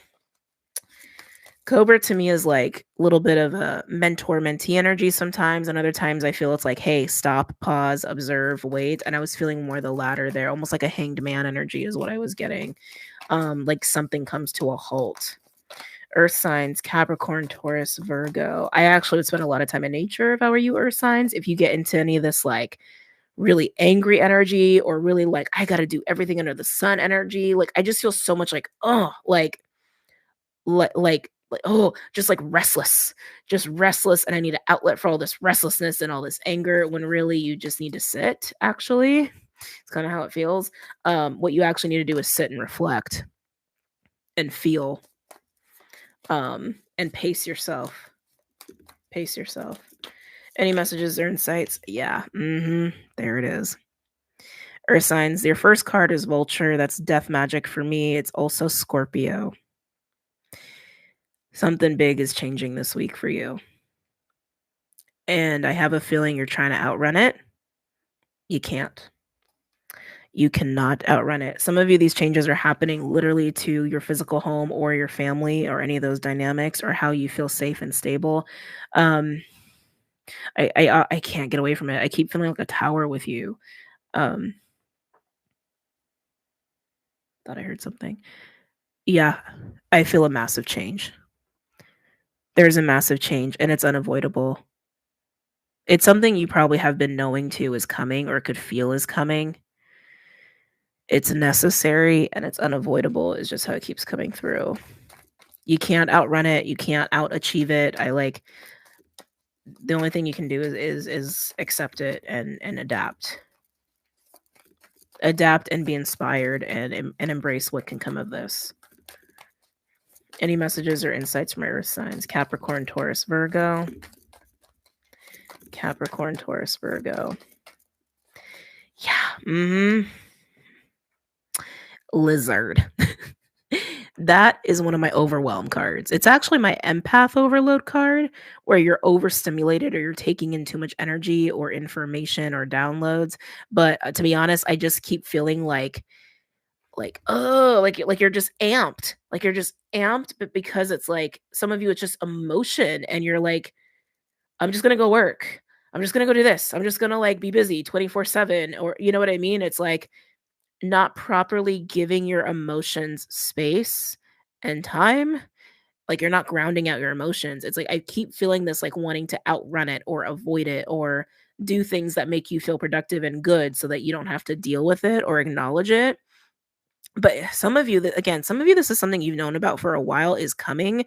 Cobra to me is like a little bit of a mentor-mentee energy sometimes, and other times I feel it's like, hey, stop, pause, observe, wait. And I was feeling more the latter there, almost like a hanged man energy is what I was getting. Like something comes to a halt. Earth signs, Capricorn, Taurus, Virgo. I actually would spend a lot of time in nature if I were you, Earth signs. If you get into any of this like really angry energy or really like I got to do everything under the sun energy, like I just feel so much like oh, just like just restless, and I need an outlet for all this restlessness and all this anger, when really you just need to sit. Actually, it's kind of how it feels. What you actually need to do is sit and reflect and feel, and pace yourself. Any messages or insights? Yeah. There it is. Earth signs, your first card is Vulture. That's death magic for me. It's also Scorpio. Something big is changing this week for you. And I have a feeling you're trying to outrun it. You can't. You cannot outrun it. Some of you, these changes are happening literally to your physical home or your family or any of those dynamics or how you feel safe and stable. I can't get away from it. I keep feeling like a tower with you. Thought I heard something. Yeah, I feel a massive change. There's a massive change, and it's unavoidable. It's something you probably have been knowing too is coming or could feel is coming. It's necessary and it's unavoidable is just how it keeps coming through. You can't outrun it. You can't outachieve it. The only thing you can do is accept it and adapt. Adapt and be inspired and embrace what can come of this. Any messages or insights from my earth signs? Capricorn, Taurus, Virgo. Capricorn, Taurus, Virgo. Yeah. Lizard. That is one of my overwhelm cards. It's actually my empath overload card, where you're overstimulated or you're taking in too much energy or information or downloads. But to be honest, I just keep feeling like you're just amped. Like you're just amped, but because it's like some of you it's just emotion and you're like, I'm just going to go work. I'm just going to go do this. I'm just going to like be busy 24/7, or you know what I mean? It's like not properly giving your emotions space and time. Like you're not grounding out your emotions. It's like I keep feeling this like wanting to outrun it or avoid it or do things that make you feel productive and good so that you don't have to deal with it or acknowledge it. But some of you, this is something you've known about for a while is coming,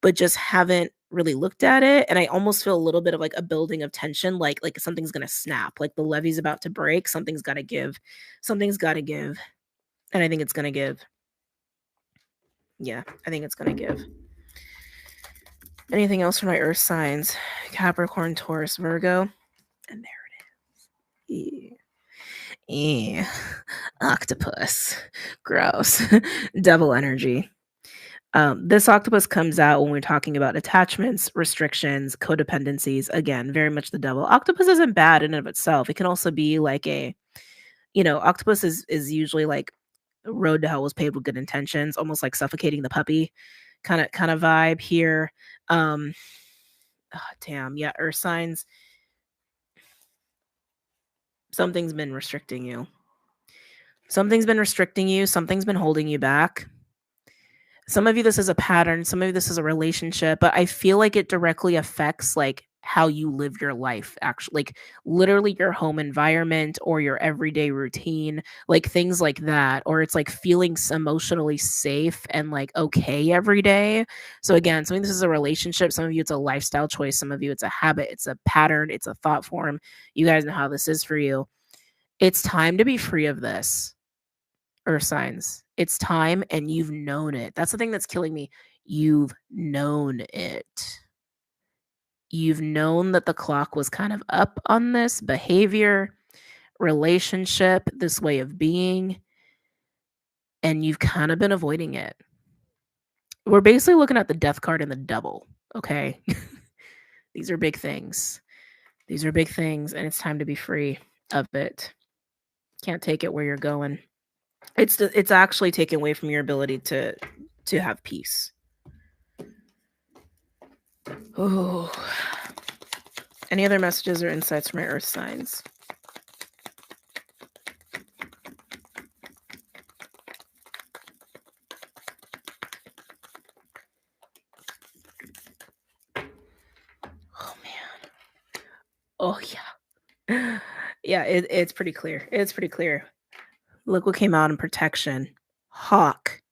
but just haven't really looked at it. And I almost feel a little bit of like a building of tension, like something's gonna snap, like the levee's about to break, something's gotta give. Something's gotta give. And I think it's gonna give. Yeah, I think it's gonna give. Anything else for my earth signs? Capricorn, Taurus, Virgo. And there it is. Octopus. Gross. Devil energy. This octopus comes out when we're talking about attachments, restrictions, codependencies. Again, very much the devil. Octopus isn't bad in and of itself. It can also be like octopus is usually like road to hell was paved with good intentions, almost like suffocating the puppy kind of vibe here. Damn, yeah, earth signs. Something's been restricting you. Something's been holding you back. Some of you, this is a pattern. Some of you, this is a relationship, but I feel like it directly affects like how you live your life, actually, like literally your home environment or your everyday routine, like things like that. Or it's like feeling emotionally safe and like okay every day. So again, some of this is a relationship. Some of you, it's a lifestyle choice. Some of you, it's a habit. It's a pattern. It's a thought form. You guys know how this is for you. It's time to be free of this. Earth signs. It's time and you've known it. That's the thing that's killing me. You've known it. You've known that the clock was kind of up on this behavior, relationship, this way of being, and you've kind of been avoiding it. We're basically looking at the death card and the devil, okay? These are big things. These are big things, and it's time to be free of it. Can't take it where you're going. It's actually taken away from your ability to have peace. Oh. Any other messages or insights from my earth signs? Oh yeah. Yeah, it's pretty clear. It's pretty clear. Look what came out in protection. Hawk.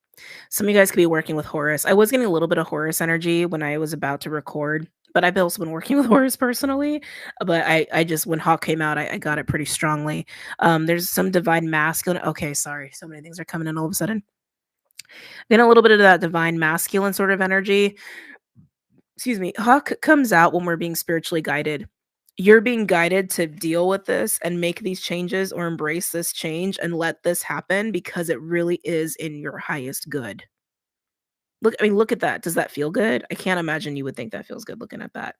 Some of you guys could be working with Horus. I was getting a little bit of Horus energy when I was about to record, but I've also been working with Horus personally. But I just when Hawk came out, I got it pretty strongly. There's some divine masculine. Okay, sorry, so many things are coming in all of a sudden. Getting a little bit of that divine masculine sort of energy. Excuse me. Hawk comes out when we're being spiritually guided. You're being guided to deal with this and make these changes or embrace this change and let this happen because it really is in your highest good. Look, I mean, look at that. Does that feel good? I can't imagine you would think that feels good looking at that.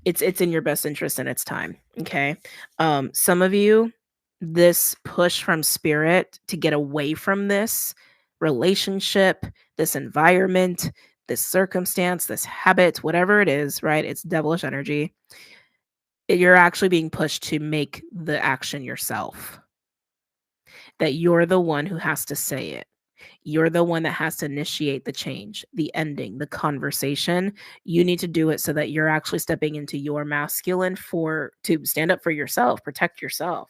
It's in your best interest and it's time. Okay. Some of you, this push from spirit to get away from this relationship, this environment, this circumstance, this habit, whatever it is, right? It's devilish energy. You're actually being pushed to make the action yourself. That you're the one who has to say it. You're the one that has to initiate the change, the ending, the conversation. You need to do it so that you're actually stepping into your masculine to stand up for yourself, protect yourself.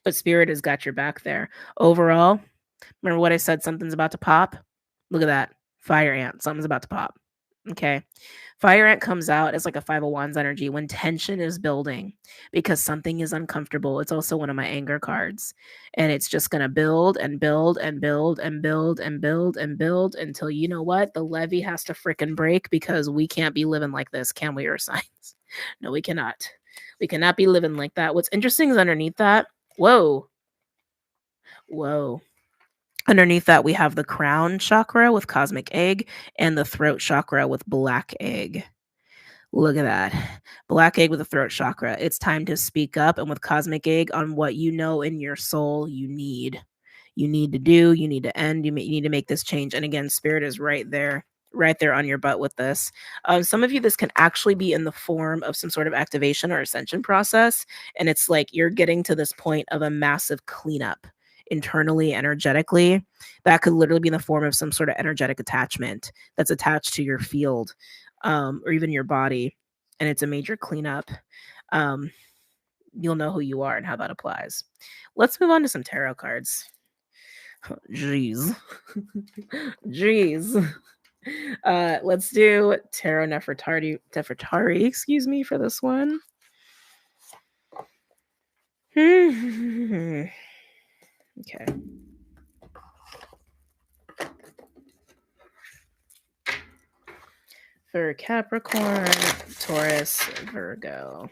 But spirit has got your back there. Overall, remember what I said? Something's about to pop. Look at that. Fire ant. Something's about to pop. Okay. Fire ant comes out as like a 501's energy when tension is building because something is uncomfortable. It's also one of my anger cards. And it's just going to build and build and build and build and build and build until you know what? The levee has to frickin' break because we can't be living like this, can we, Earth signs? No, we cannot. We cannot be living like that. What's interesting is underneath that, whoa. Underneath that, we have the crown chakra with cosmic egg and the throat chakra with black egg. Look at that. Black egg with the throat chakra. It's time to speak up and with cosmic egg on what you know in your soul you need. You need to do, you need to end, you need to make this change. And again, spirit is right there on your butt with this. Some of you, this can actually be in the form of some sort of activation or ascension process. And it's like you're getting to this point of a massive cleanup internally, energetically. That could literally be in the form of some sort of energetic attachment that's attached to your field or even your body. And it's a major cleanup. You'll know who you are and how that applies. Let's move on to some tarot cards. Jeez. Jeez. Let's do Tarot Nefertari, excuse me, for this one. Okay. For Capricorn, Taurus, Virgo.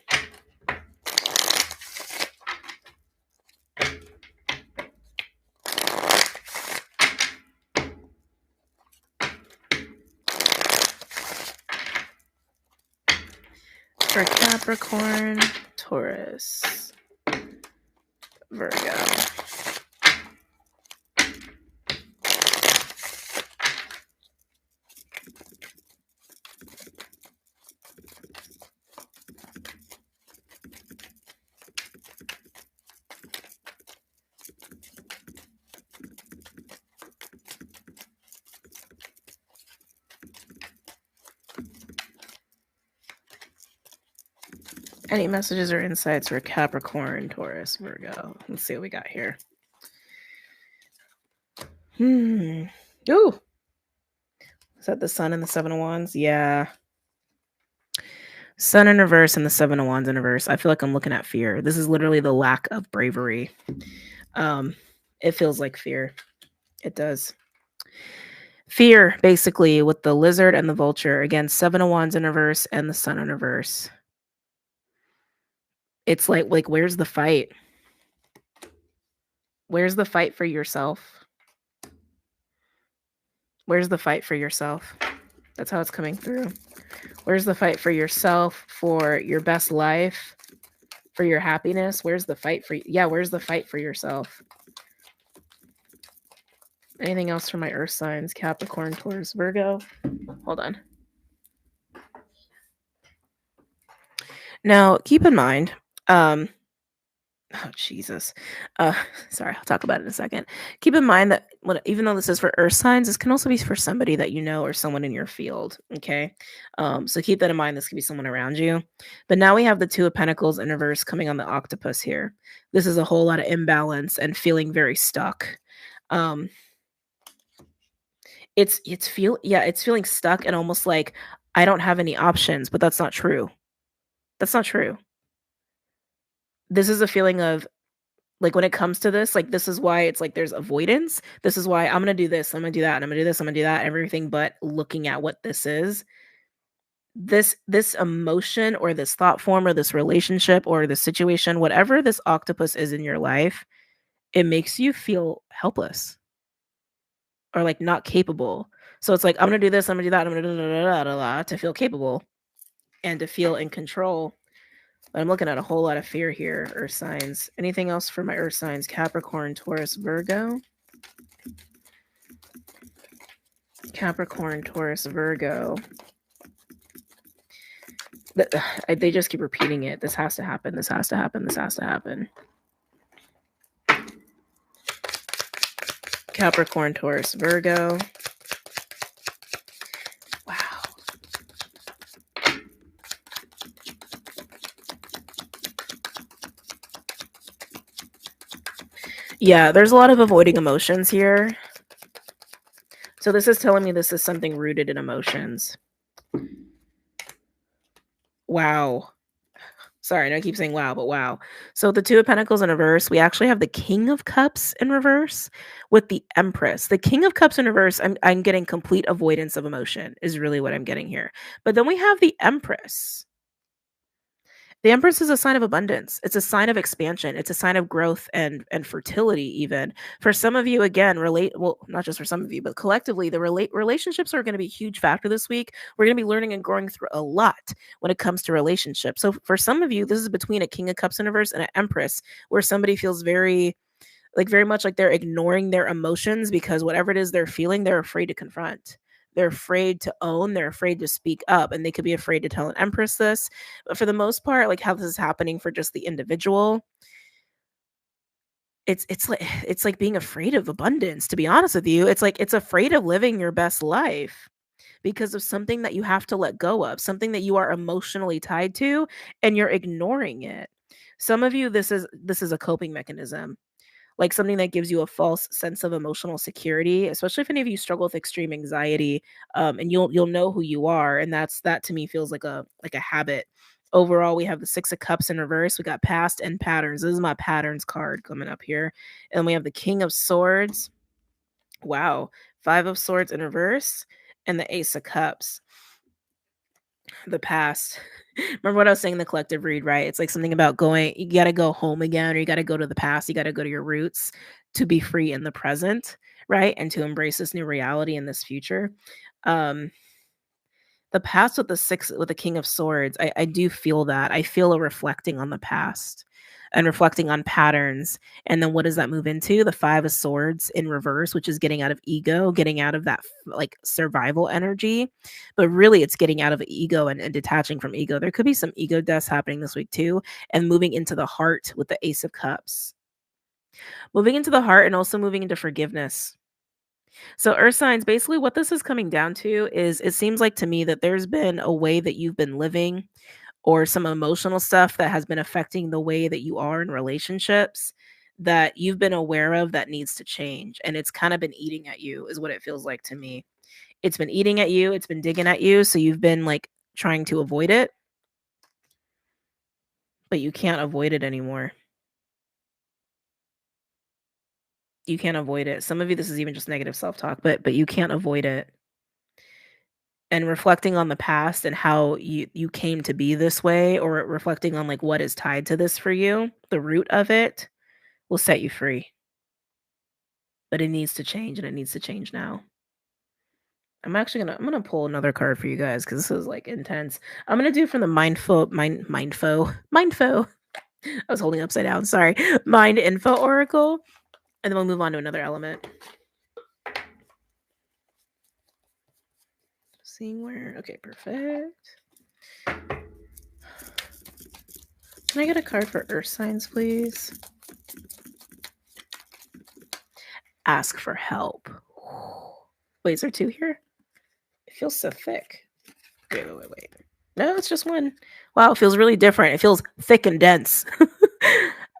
For Capricorn, Taurus, Virgo. Any messages or insights for Capricorn, Taurus, Virgo? Let's see what we got here. Ooh. Is that the Sun and the Seven of Wands? Yeah. Sun in reverse and the Seven of Wands in reverse. I feel like I'm looking at fear. This is literally the lack of bravery. It feels like fear. It does. Fear, basically, with the lizard and the vulture. Again, Seven of Wands in reverse and the Sun in reverse. It's like where's the fight? Where's the fight for yourself? Where's the fight for yourself? That's how it's coming through. Where's the fight for yourself, for your best life, for your happiness? Where's the fight for where's the fight for yourself? Anything else for my earth signs? Capricorn, Taurus, Virgo. Hold on. Now, keep in mind, Oh, Jesus. Uh, Sorry, I'll talk about it in a second. Keep in mind that even though this is for earth signs, this can also be for somebody that you know or someone in your field. Okay. So keep that in mind. This could be someone around you. But now we have the Two of Pentacles in reverse coming on the octopus here. This is a whole lot of imbalance and feeling very stuck. Um, it's feeling stuck and almost like I don't have any options, but that's not true. That's not true. This is a feeling of like, when it comes to this, like, this is why it's like there's avoidance. This is why I'm gonna do this, I'm gonna do that, and I'm gonna do this, I'm gonna do that, everything but looking at what this is. This emotion or this thought form or this relationship or this situation, whatever this octopus is in your life, it makes you feel helpless or like not capable. So it's like, I'm gonna do this, I'm gonna do that, I'm gonna do to feel capable and to feel in control. But I'm looking at a whole lot of fear here, earth signs. Anything else for my earth signs? Capricorn, Taurus, Virgo. Capricorn, Taurus, Virgo. They just keep repeating it. This has to happen. This has to happen. This has to happen. Capricorn, Taurus, Virgo. Wow. Yeah, there's a lot of avoiding emotions here. So this is telling me this is something rooted in emotions. Wow. Sorry, I know I keep saying wow, but wow. So the Two of Pentacles in reverse, we actually have the King of Cups in reverse with the Empress. The King of Cups in reverse, I'm getting complete avoidance of emotion is really what I'm getting here. But then we have the Empress. The Empress is a sign of abundance. It's a sign of expansion. It's a sign of growth and fertility even. For some of you, again, not just for some of you, but collectively, the relationships are going to be a huge factor this week. We're going to be learning and growing through a lot when it comes to relationships. So for some of you, this is between a King of Cups in reverse and an Empress, where somebody feels very much like they're ignoring their emotions because whatever it is they're feeling, they're afraid to confront. They're afraid to own, they're afraid to speak up, and they could be afraid to tell an Empress this. But for the most part, like how this is happening for just the individual, it's like being afraid of abundance, to be honest with you. It's like it's afraid of living your best life because of something that you have to let go of, something that you are emotionally tied to, and you're ignoring it. Some of you, this is a coping mechanism, like something that gives you a false sense of emotional security, especially if any of you struggle with extreme anxiety. And you'll know who you are, and that to me feels like a habit. Overall, we have the Six of Cups in reverse. We got past and patterns. This is my patterns card coming up here, and we have the King of Swords. Wow, Five of Swords in reverse, and the Ace of Cups. The past. Remember what I was saying in the collective read, right? It's like something about you got to go home again, or you got to go to the past, you got to go to your roots to be free in the present, right? And to embrace this new reality in this future. Um, the past with with the King of Swords, I do feel that. I feel a reflecting on the past and reflecting on patterns. And then what does that move into? The Five of Swords in reverse, which is getting out of ego, getting out of that like survival energy. But really it's getting out of ego and detaching from ego. There could be some ego deaths happening this week too, and moving into the heart with the Ace of Cups. Moving into the heart and also moving into forgiveness. So, earth signs, basically, what this is coming down to is it seems like to me that there's been a way that you've been living or some emotional stuff that has been affecting the way that you are in relationships that you've been aware of that needs to change. And it's kind of been eating at you, is what it feels like to me. It's been eating at you, it's been digging at you. So, you've been like trying to avoid it, but you can't avoid it anymore. You can't avoid it. Some of you, this is even just negative self talk, but you can't avoid it. And reflecting on the past and how you came to be this way, or reflecting on like what is tied to this for you, the root of it will set you free. But it needs to change, and it needs to change now. I'm gonna pull another card for you guys because this is like intense. I'm gonna do from the mindfo. I was holding upside down. Sorry, mind info oracle, and then we'll move on to another element. Seeing where? Okay, perfect. Can I get a card for earth signs, please? Ask for help. Wait, is there two here? It feels so thick. Wait. No, it's just one. Wow, it feels really different. It feels thick and dense.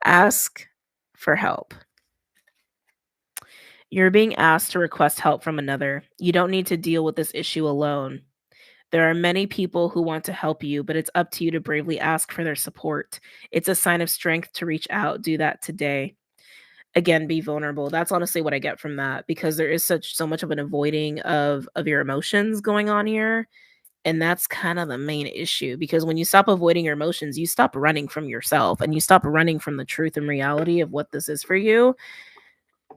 Ask for help. You're being asked to request help from another. You don't need to deal with this issue alone. There are many people who want to help you, but it's up to you to bravely ask for their support. It's a sign of strength to reach out. Do that today. Again, be vulnerable. That's honestly what I get from that, because there is so much of an avoiding of your emotions going on here. And that's kind of the main issue, because when you stop avoiding your emotions, you stop running from yourself and you stop running from the truth and reality of what this is for you.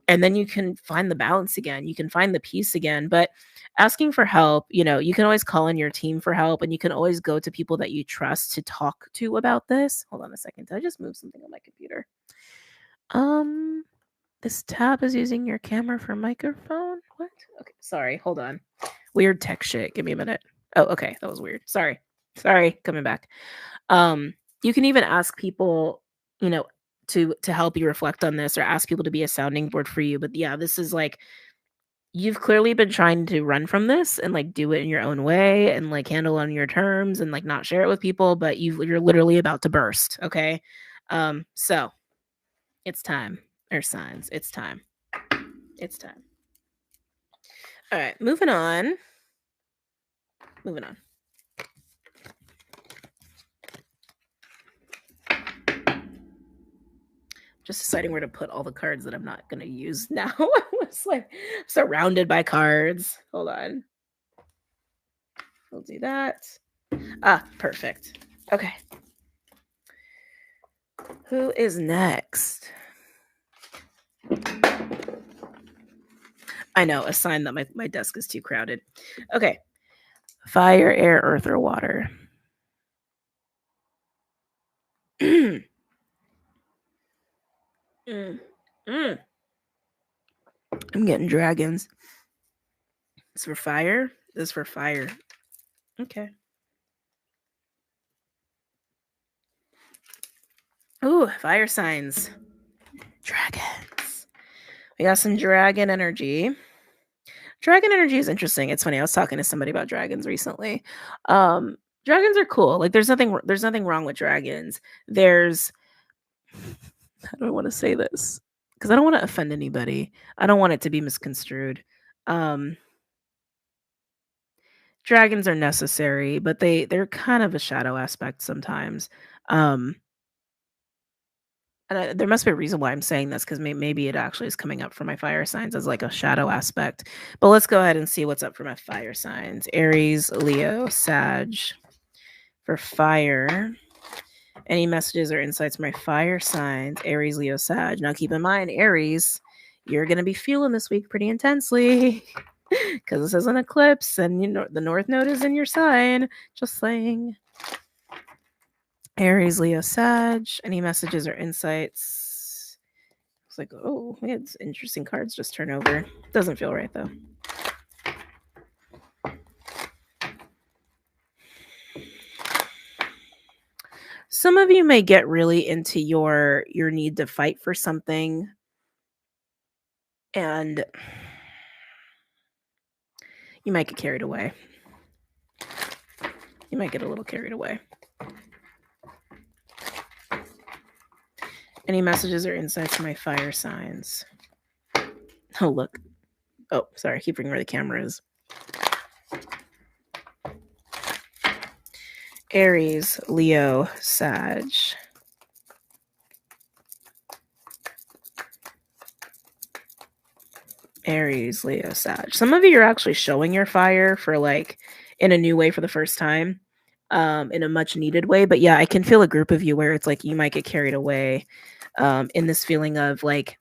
And then you can find the balance again. You can find the peace again. But asking for help, you can always call in your team for help, and you can always go to people that you trust to talk to about this. Hold on a second. Did I just move something on my computer? This tab is using your camera for microphone. What? Okay, sorry. Hold on. Weird tech shit. Give me a minute. Oh, okay. That was weird. Sorry. Coming back. You can even ask people, to help you reflect on this, or ask people to be a sounding board for you. But yeah, this is like, you've clearly been trying to run from this and like do it in your own way and like handle it on your terms and like not share it with people, but you're literally about to burst. Okay. So it's time. Or signs. It's time. It's time. All right, moving on. Just deciding where to put all the cards that I'm not going to use now. It's like surrounded by cards. Hold on. We'll do that. Perfect. Okay. Who is next? I know, a sign that my desk is too crowded. Okay. Fire, air, earth, or water. I'm getting dragons. This for fire. This for fire. Okay. Ooh, fire signs. Dragons. We got some dragon energy. Dragon energy is interesting. It's funny. I was talking to somebody about dragons recently. Dragons are cool. Like there's nothing wrong with dragons. How do I want to say this? Because I don't want to offend anybody. I don't want it to be misconstrued. Dragons are necessary, but they're kind of a shadow aspect sometimes. And there must be a reason why I'm saying this, because maybe it actually is coming up for my fire signs as like a shadow aspect. But let's go ahead and see what's up for my fire signs. Aries, Leo, Sag. For fire, any messages or insights for my fire signs, Aries, Leo, Sag. Now keep in mind, Aries, you're going to be feeling this week pretty intensely because this is an eclipse and the North Node is in your sign. Just saying. Aries, Leo, Sag. Any messages or insights? It's like, oh, we had interesting cards just turn over. Doesn't feel right though. Some of you may get really into your need to fight for something, and you might get carried away. You might get a little carried away. Any messages or insights for my fire signs? Oh, look. Oh, sorry. I keep forgetting where the camera is. Aries, Leo, Sag. Aries, Leo, Sag. Some of you are actually showing your fire for like in a new way for the first time, in a much needed way. But yeah, I can feel a group of you where it's like you might get carried away in this feeling of like,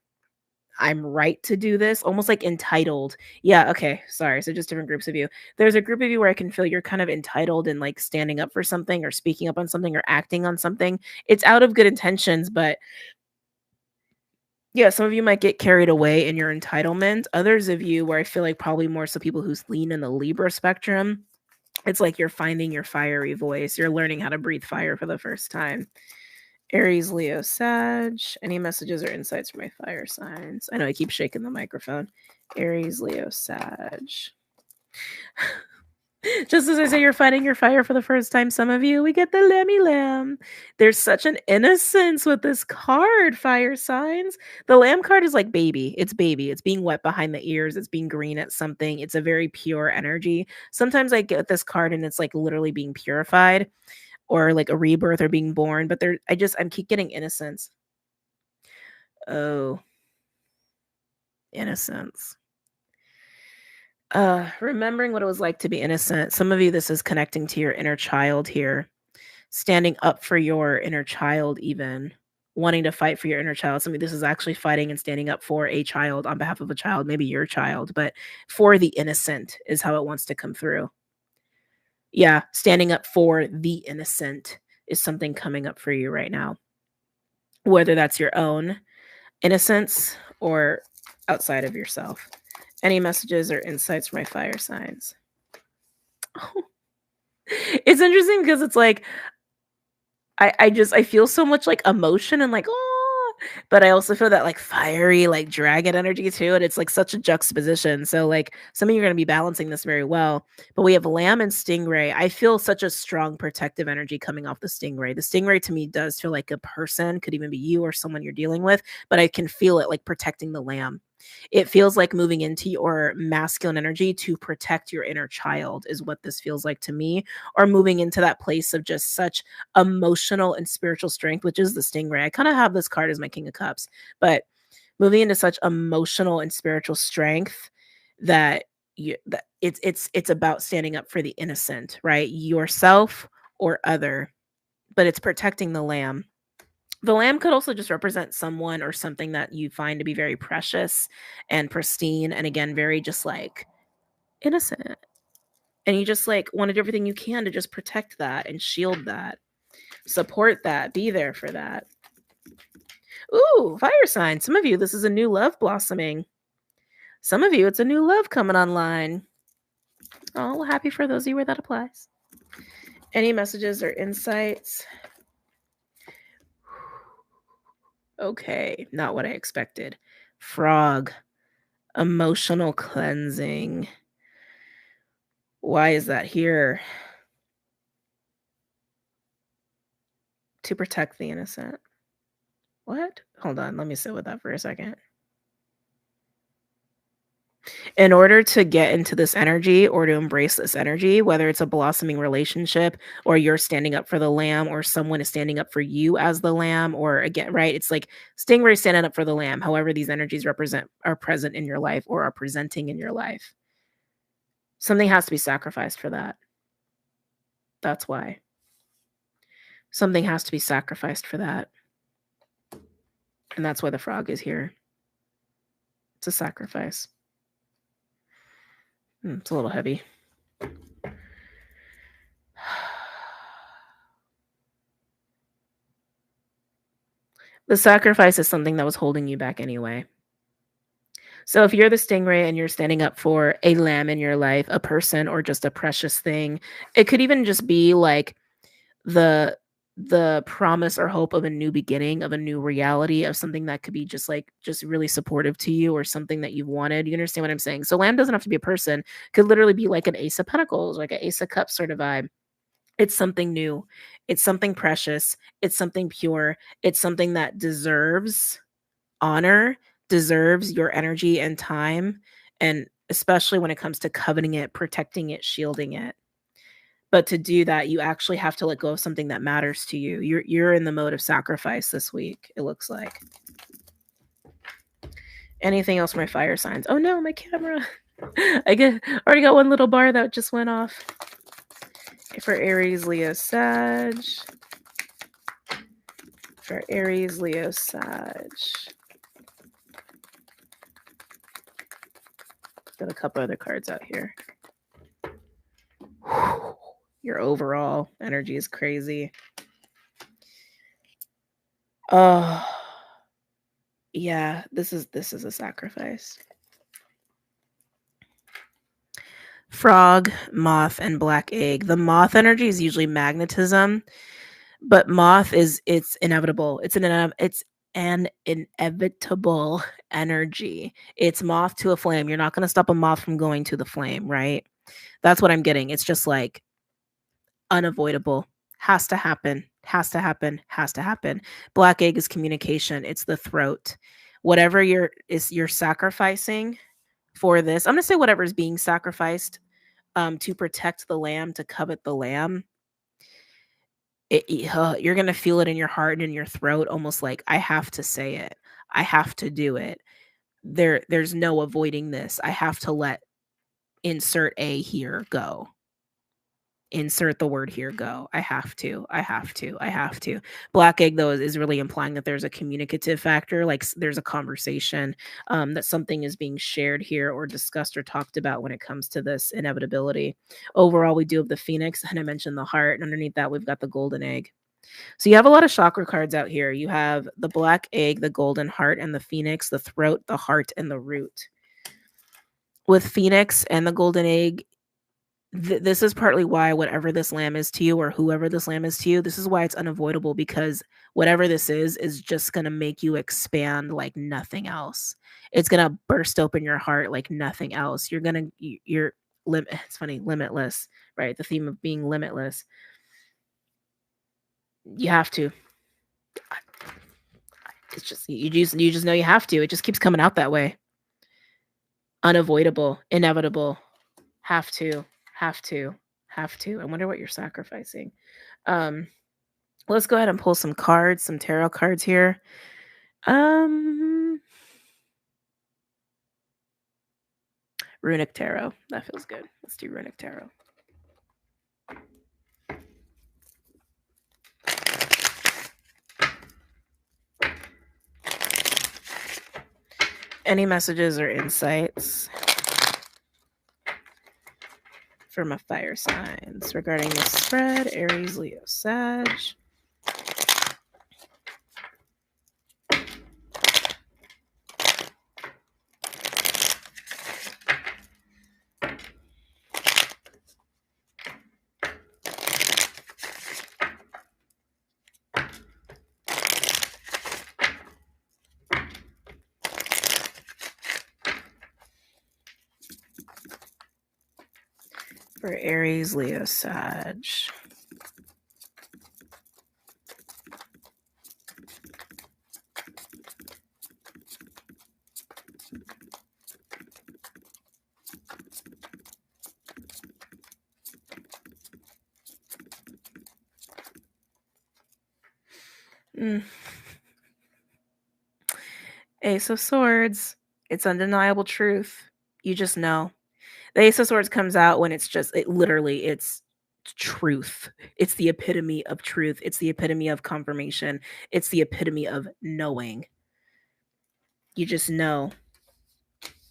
I'm right to do this, almost like entitled. Yeah, okay, sorry. So just different groups of you. There's a group of you where I can feel you're kind of entitled and like standing up for something or speaking up on something or acting on something. It's out of good intentions, but yeah, some of you might get carried away in your entitlement. Others of you, where I feel like probably more so people who lean in the Libra spectrum, it's like you're finding your fiery voice. You're learning how to breathe fire for the first time. Aries, Leo, Sag. Any messages or insights for my fire signs? I know I keep shaking the microphone. Aries, Leo, Sag. Just as I say, you're finding your fire for the first time, some of you, we get the lammy lamb. There's such an innocence with this card, fire signs. The lamb card is like baby. It's baby. It's being wet behind the ears. It's being green at something. It's a very pure energy. Sometimes I get this card and it's like literally being purified or like a rebirth or being born. But I'm keep getting innocence. Oh, innocence. Remembering what it was like to be innocent. Some of you, this is connecting to your inner child here. Standing up for your inner child, even wanting to fight for your inner child. Some of this is actually fighting and standing up for a child on behalf of a child, maybe your child, but for the innocent is how it wants to come through. Yeah, standing up for the innocent is something coming up for you right now. Whether that's your own innocence or outside of yourself. Any messages or insights for my fire signs? It's interesting because it's like I feel so much like emotion and like, oh, but I also feel that like fiery, like dragon energy too. And it's like such a juxtaposition. So like some of you are going to be balancing this very well. But we have lamb and stingray. I feel such a strong protective energy coming off the stingray. The stingray to me does feel like a person, could even be you or someone you're dealing with, but I can feel it like protecting the lamb. It feels like moving into your masculine energy to protect your inner child is what this feels like to me, or moving into that place of just such emotional and spiritual strength, which is the stingray. I kind of have this card as my king of cups, but moving into such emotional and spiritual strength that it's about standing up for the innocent, right? Yourself or other, but it's protecting the lamb. The lamb could also just represent someone or something that you find to be very precious and pristine, and again, very just like innocent. And you just like want to do everything you can to just protect that and shield that, support that, be there for that. Ooh, fire sign. Some of you, this is a new love blossoming. Some of you, it's a new love coming online. Oh, well, happy for those of you where that applies. Any messages or insights? Okay, not what I expected. Frog. Emotional cleansing. Why is that here? To protect the innocent. What? Hold on, let me sit with that for a second. In order to get into this energy or to embrace this energy, whether it's a blossoming relationship or you're standing up for the lamb or someone is standing up for you as the lamb, or again, right? It's like stingray standing up for the lamb. However, these energies are present in your life or are presenting in your life. Something has to be sacrificed for that. That's why. Something has to be sacrificed for that. And that's why the frog is here. It's a sacrifice. It's a little heavy. The sacrifice is something that was holding you back anyway. So if you're the stingray and you're standing up for a lamb in your life, a person, or just a precious thing, it could even just be like the promise or hope of a new beginning, of a new reality, of something that could be just really supportive to you or something that you've wanted. You understand what I'm saying? So lamb doesn't have to be a person. It could literally be like an ace of pentacles, like an ace of cups sort of vibe. It's something new. It's something precious. It's something pure. It's something that deserves honor, deserves your energy and time, and especially when it comes to coveting it, protecting it, shielding it. But to do that, you actually have to let go of something that matters to you. You're in the mode of sacrifice this week, it looks like. Anything else for my fire signs? Oh no, my camera. Already got one little bar that just went off. For Aries, Leo, Sag. For Aries, Leo, Sag. Got a couple other cards out here. Your overall energy is crazy. Oh, yeah, this is a sacrifice. Frog, moth, and black egg. The moth energy is usually magnetism. But moth it's inevitable. It's an inevitable energy. It's moth to a flame. You're not going to stop a moth from going to the flame, right? That's what I'm getting. It's just like unavoidable. Has to happen. Has to happen. Has to happen. Black egg is communication. It's the throat. Whatever you're sacrificing for this. I'm going to say whatever is being sacrificed to protect the lamb, to covet the lamb. You're going to feel it in your heart and in your throat, almost like I have to say it. I have to do it. There's no avoiding this. I have to let insert a here go. Insert the word here go. I have to. I have to. I have to. Black egg though is really implying that there's a communicative factor, like there's a conversation, that something is being shared here or discussed or talked about when it comes to this inevitability. Overall, we do have the phoenix, and I mentioned the heart, and underneath that we've got the golden egg. So you have a lot of chakra cards out here. You have the black egg, the golden heart, and the phoenix, the throat, the heart, and the root. With phoenix and the golden egg, this is partly why whatever this lamb is to you, or whoever this lamb is to you, this is why it's unavoidable, because whatever this is just going to make you expand like nothing else. It's going to burst open your heart like nothing else. It's funny, limitless, right? The theme of being limitless. You have to. It's just you just know you have to. It just keeps coming out that way. Unavoidable, inevitable. Have to. I wonder what you're sacrificing. Let's go ahead and pull some cards, some tarot cards here. Runic tarot. That feels good. Let's do runic tarot. Any messages or insights for my fire signs regarding this spread? Aries, Leo, Sag. For Aries, Leo, Sag. Ace of Swords. It's undeniable truth. You just know. The Ace of Swords comes out when it's truth. It's the epitome of truth. It's the epitome of confirmation. It's the epitome of knowing. You just know.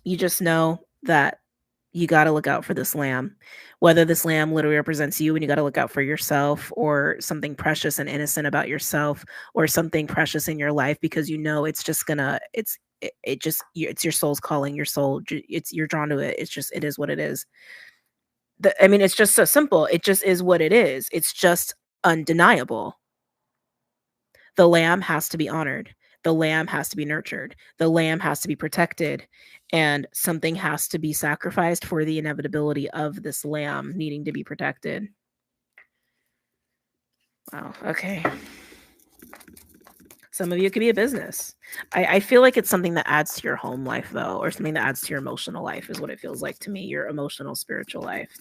You just know that you got to look out for this lamb. Whether this lamb literally represents you and you got to look out for yourself, or something precious and innocent about yourself, or something precious in your life, because you know it's just gonna, it's your soul's calling. Your soul, you're drawn to it. It is what it is. It's just so simple. It just is what it is. It's just undeniable. The lamb has to be honored. The lamb has to be nurtured. The lamb has to be protected. And something has to be sacrificed for the inevitability of this lamb needing to be protected. Wow. Okay. Some of you could be a business. I feel like it's something that adds to your home life, though, or something that adds to your emotional life is what it feels like to me. Your emotional, spiritual life,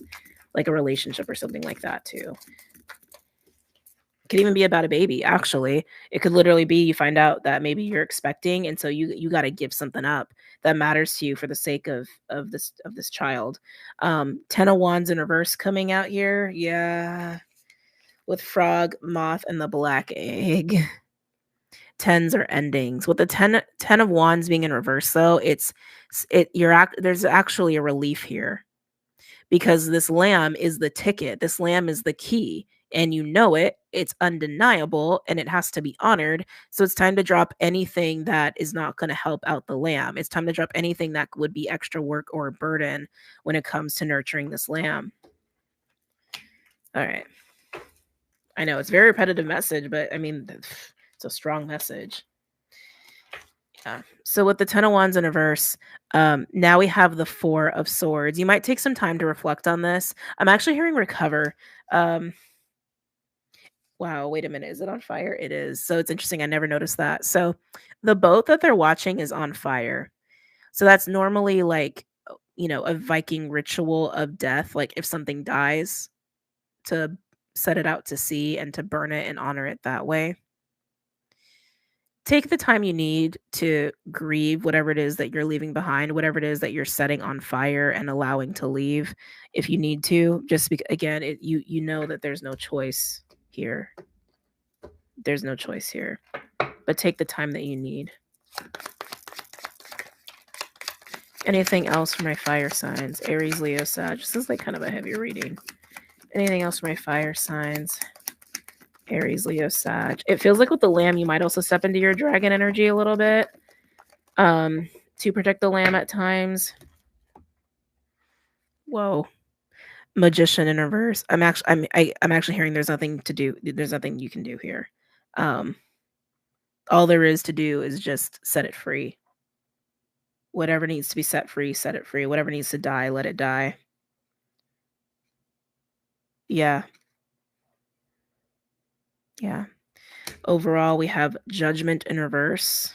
like a relationship or something like that, too. Could even be about a baby. Actually, it could literally be you find out that maybe you're expecting, and so you got to give something up that matters to you for the sake of this child. 10 of Wands in reverse coming out here. Yeah, with frog, moth, and the black egg. Tens are endings. With the 10 of Wands being in reverse, though, there's actually a relief here, because this lamb is the ticket. This lamb is the key. And you know it. It's undeniable, and it has to be honored. So it's time to drop anything that is not going to help out the lamb. It's time to drop anything that would be extra work or a burden when it comes to nurturing this lamb. All right. I know it's a very repetitive message, but I mean, it's a strong message. Yeah. So with the 10 of Wands in reverse, now we have the 4 of Swords. You might take some time to reflect on this. I'm actually hearing recover. Wow, wait a minute. Is it on fire? It is. So it's interesting. I never noticed that. So the boat that they're watching is on fire. So that's normally like, a Viking ritual of death. Like if something dies, to set it out to sea and to burn it and honor it that way. Take the time you need to grieve whatever it is that you're leaving behind, whatever it is that you're setting on fire and allowing to leave if you need to. Just again, you know that there's no choice here. There's no choice here. But take the time that you need. Anything else for my fire signs? Aries, Leo, Sag. This is like kind of a heavy reading. Anything else for my fire signs? Aries, Leo, Sag. It feels like with the lamb, you might also step into your dragon energy a little bit to protect the lamb at times. Whoa. Magician in reverse. I'm actually hearing there's nothing to do. There's nothing you can do here. All there is to do is just set it free. Whatever needs to be set free, set it free. Whatever needs to die, let it die. Yeah. Yeah. Overall, we have Judgment in reverse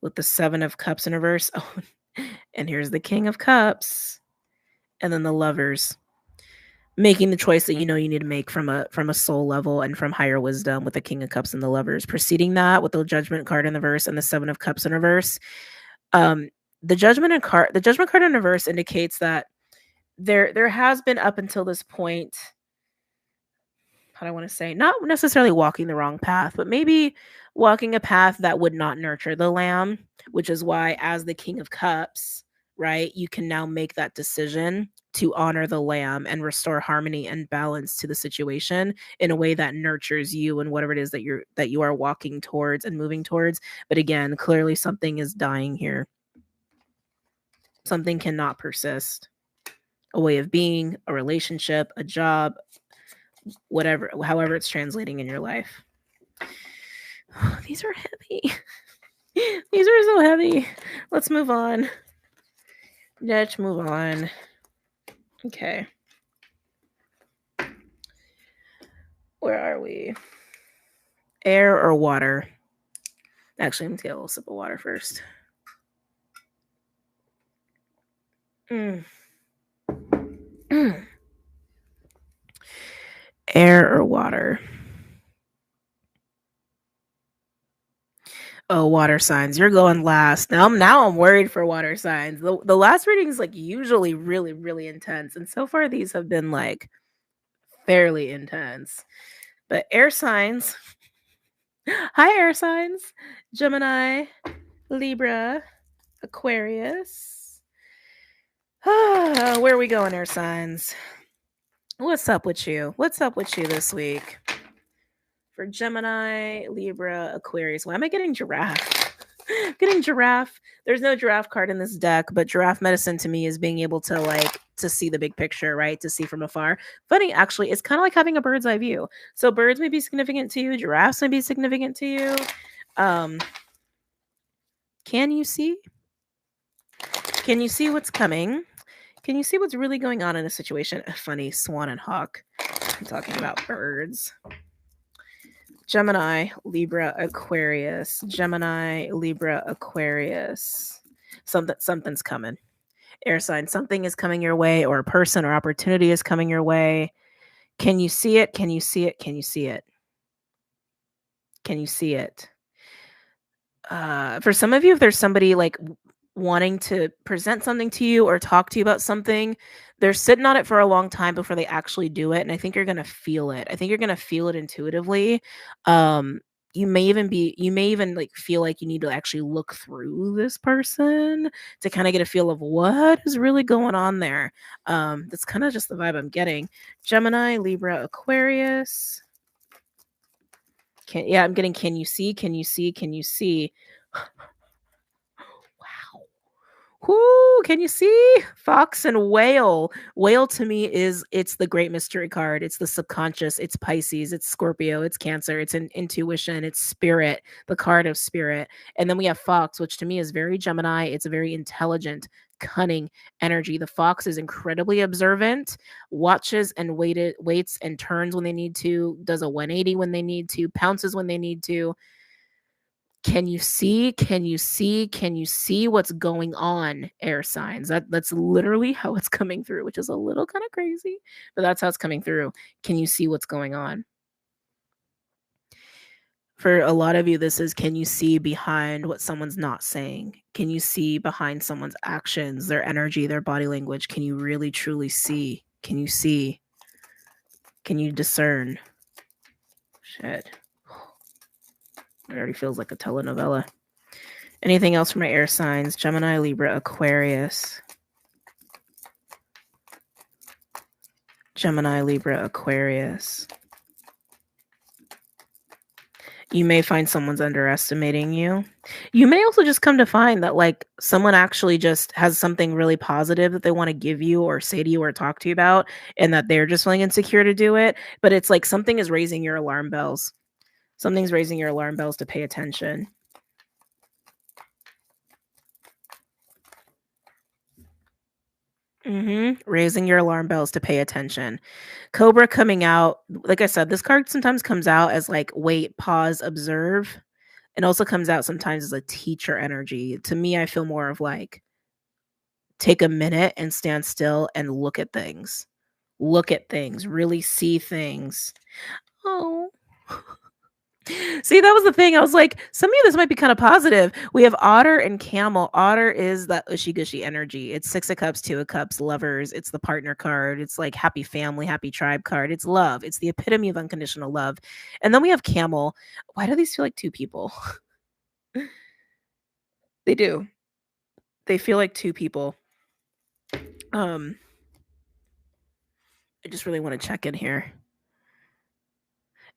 with the 7 of Cups in reverse. Oh, and here's the King of Cups. And then the Lovers. Making the choice that you need to make from a soul level and from higher wisdom with the King of Cups and the Lovers. Preceding that with the Judgment card in the verse and the 7 of Cups in reverse. The Judgment card in reverse indicates that there has been up until this point, how do I want to say, not necessarily walking the wrong path, but maybe walking a path that would not nurture the lamb, which is why as the King of Cups, right, you can now make that decision to honor the lamb and restore harmony and balance to the situation in a way that nurtures you and whatever it is that you are walking towards and moving towards. But again, clearly something is dying here. Something cannot persist. A way of being, a relationship, a job, whatever, however it's translating in your life. These are heavy. These are so heavy. Let's move on. Let's move on. Okay. Where are we? Air or water? Actually, I'm going to get a little sip of water first. Air or water? Oh, water signs. You're going last. Now I'm worried for water signs. The last reading is like usually really, really intense. And so far these have been like fairly intense. But air signs. Hi, air signs. Gemini, Libra, Aquarius. Where are we going, air signs? What's up with you? What's up with you this week? For Gemini, Libra, Aquarius. Why am I getting giraffe? Getting giraffe. There's no giraffe card in this deck, but giraffe medicine to me is being able to see the big picture, right? To see from afar. Funny, actually, it's kind of like having a bird's eye view. So birds may be significant to you. Giraffes may be significant to you. Can you see? Can you see what's coming? Can you see what's really going on in a situation? Funny, swan and hawk. I'm talking about birds. Gemini, Libra, Aquarius. Gemini, Libra, Aquarius. Something's coming. Air sign, something is coming your way, or a person or opportunity is coming your way. Can you see it? Can you see it? Can you see it? Can you see it? For some of you, if there's somebody like wanting to present something to you or talk to you about something, they're sitting on it for a long time before they actually do it. And I think you're going to feel it. I think you're going to feel it intuitively. You may even like feel like you need to actually look through this person to kind of get a feel of what is really going on there. That's kind of just the vibe I'm getting. Gemini, Libra, Aquarius. I'm getting, can you see? Can you see? Can you see? Wow. Whoo, can you see? Fox and whale. Whale to me it's the great mystery card. It's the subconscious. It's Pisces. It's Scorpio. It's Cancer. It's an intuition. It's spirit, the card of spirit. And then we have fox, which to me is very Gemini. It's a very intelligent, cunning energy. The fox is incredibly observant, watches and waits and turns when they need to, does a 180 when they need to, pounces when they need to. Can you see? Can you see? Can you see what's going on, air signs? That's literally how it's coming through, which is a little kind of crazy, but that's how it's coming through. Can you see what's going on? For a lot of you, this is, can you see behind what someone's not saying? Can you see behind someone's actions, their energy, their body language? Can you really truly see? Can you see? Can you discern? Shit. It already feels like a telenovela. Anything else for my air signs? Gemini, Libra, Aquarius. Gemini, Libra, Aquarius. You may find someone's underestimating you. You may also just come to find that like someone actually just has something really positive that they want to give you or say to you or talk to you about, and that they're just feeling insecure to do it. But it's like something is raising your alarm bells. Something's raising your alarm bells to pay attention. Raising your alarm bells to pay attention. Cobra coming out. Like I said, this card sometimes comes out as like wait, pause, observe. It also comes out sometimes as a teacher energy. To me, I feel more of like take a minute and stand still and look at things. Look at things, really see things. Oh. See, that was the thing. I was like, some of you, this might be kind of positive. We have Otter and Camel. Otter is that ushy-gushy energy. It's 6 of Cups, 2 of Cups, lovers. It's the partner card. It's like happy family, happy tribe card. It's love. It's the epitome of unconditional love. And then we have Camel. Why do these feel like two people? They do. They feel like two people. I just really want to check in here.